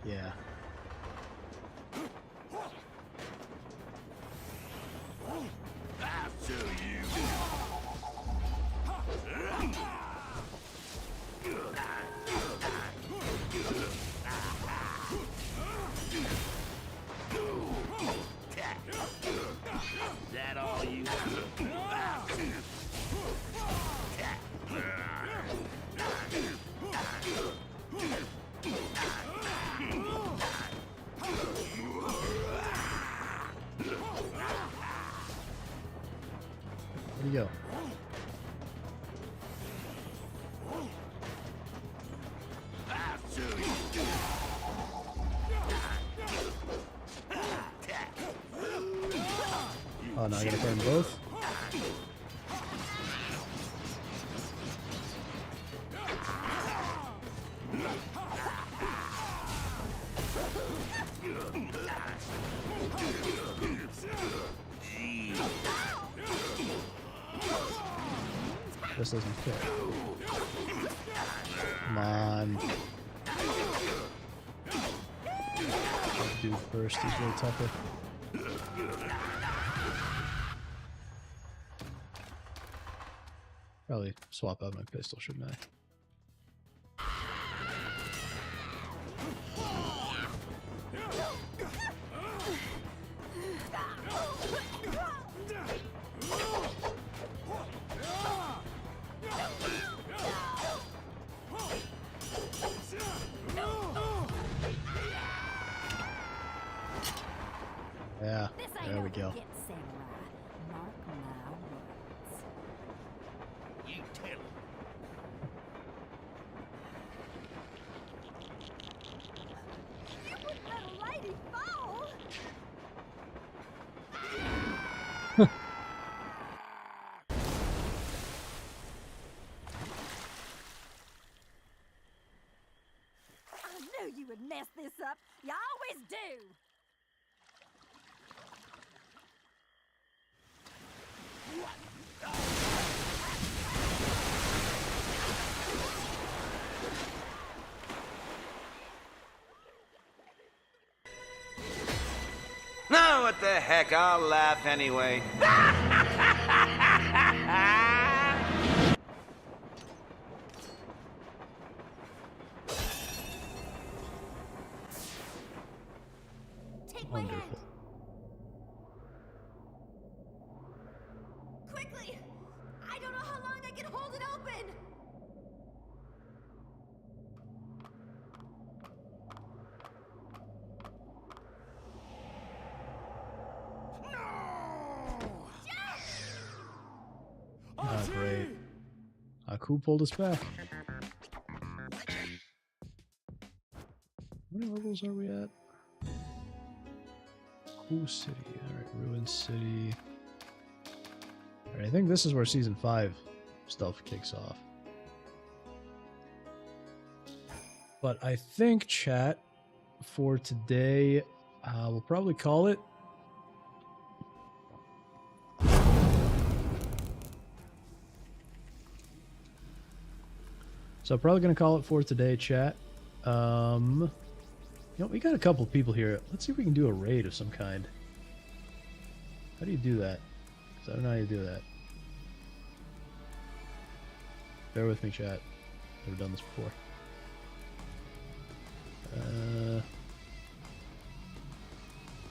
[SPEAKER 1] Yeah.
[SPEAKER 15] That all you
[SPEAKER 1] Where'd he go? Oh no, I gotta burn both? This doesn't fit. Come on. Dude first, he's way tougher. Probably swap out my pistol, shouldn't I? Yeah, there we go.
[SPEAKER 15] You tell him.
[SPEAKER 12] You wouldn't let a lady fall.
[SPEAKER 16] I knew you would mess this up. You always do.
[SPEAKER 4] No, what the heck, I'll laugh anyway.
[SPEAKER 12] Take my hand.
[SPEAKER 1] Wonderful.
[SPEAKER 12] Quickly! I don't know how long I can hold it open!
[SPEAKER 1] Ah, great. Aku pulled us back. How many levels are we at? Cool City. Alright, Ruin City. Alright, I think this is where Season 5 stuff kicks off. But I think, chat, for today, we'll probably call it. So I'm probably going to call it for today, chat. You know, we got a couple of people here. Let's see if we can do a raid of some kind. How do you do that? 'Cause I don't know how you do that. Bear with me, chat. Never done this before.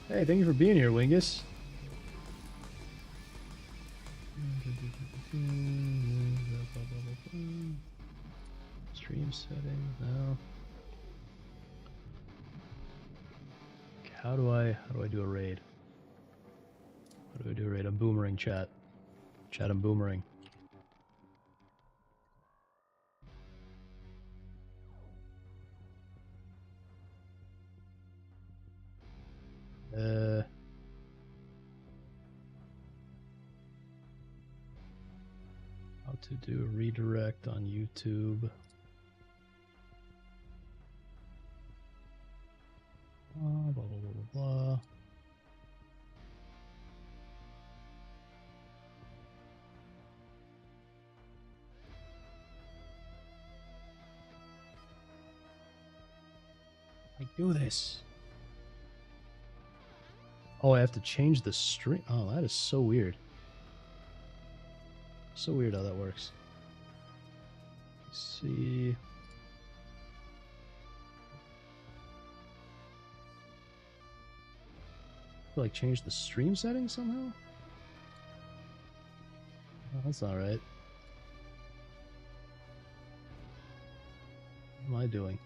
[SPEAKER 1] Hey, thank you for being here, Wingus. Stream settings, no. Okay, how do I do a raid? How do I do a raid? I'm boomerang, chat. Chat, I'm boomerang. How to do a redirect on YouTube. Blah, blah, blah, blah, blah. I do this. Oh, I have to change the stream. Oh, that is so weird. So weird how that works. Let's see. Like change the stream settings somehow? Oh, that's not right. What am I doing?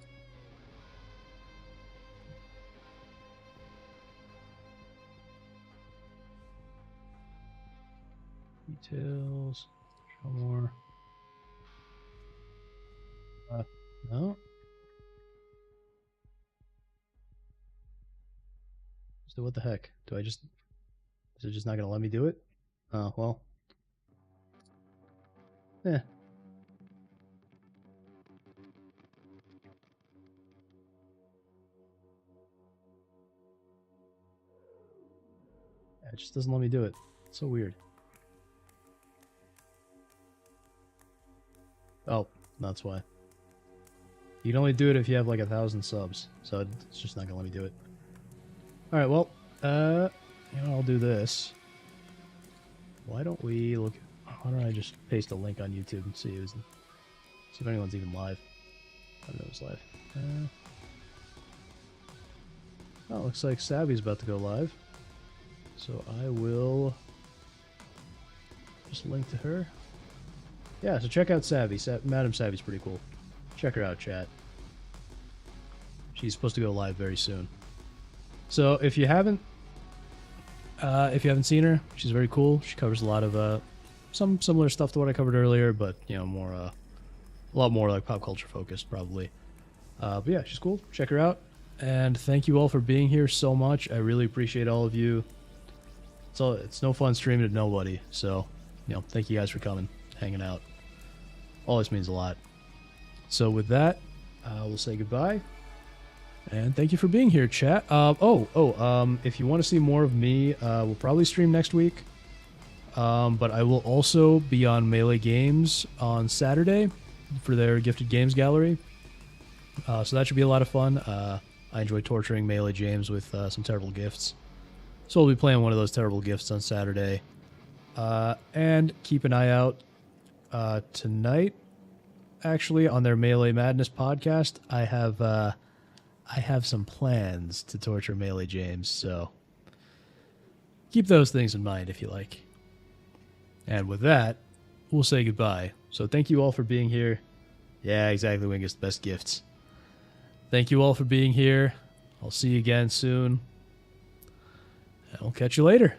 [SPEAKER 1] Details. Show more. No. So what the heck? Do I just... Is it just not gonna let me do it? Oh, well. Yeah. It just doesn't let me do it. It's so weird. Oh, that's why. You can only do it if you have like 1,000 subs, so it's just not gonna let me do it. Alright, well, you know, I'll do this. Why don't we look... Why don't I just paste a link on YouTube and see if anyone's even live. I don't know who's live. Oh, looks like Savvy's about to go live. So I will just link to her. Yeah, so check out Savvy. Madam Savvy's pretty cool. Check her out, chat. She's supposed to go live very soon. So if you haven't seen her, she's very cool. She covers a lot of some similar stuff to what I covered earlier, but you know, more a lot more like pop culture focused probably. But yeah, she's cool. Check her out. And thank you all for being here so much. I really appreciate all of you. It's no fun streaming to nobody. So, you know, thank you guys for coming, hanging out. Always means a lot. So with that, we'll say goodbye. And thank you for being here, chat. If you want to see more of me, we'll probably stream next week. But I will also be on Melee Games on Saturday for their Gifted Games Gallery. So that should be a lot of fun. I enjoy torturing Melee James with some terrible gifts. So we'll be playing one of those terrible gifts on Saturday. And keep an eye out tonight, actually, on their Melee Madness podcast. I have some plans to torture Melee James, so keep those things in mind if you like. And with that, we'll say goodbye. So thank you all for being here. Yeah, exactly, Wingus, the best gifts. Thank you all for being here. I'll see you again soon. And I'll catch you later.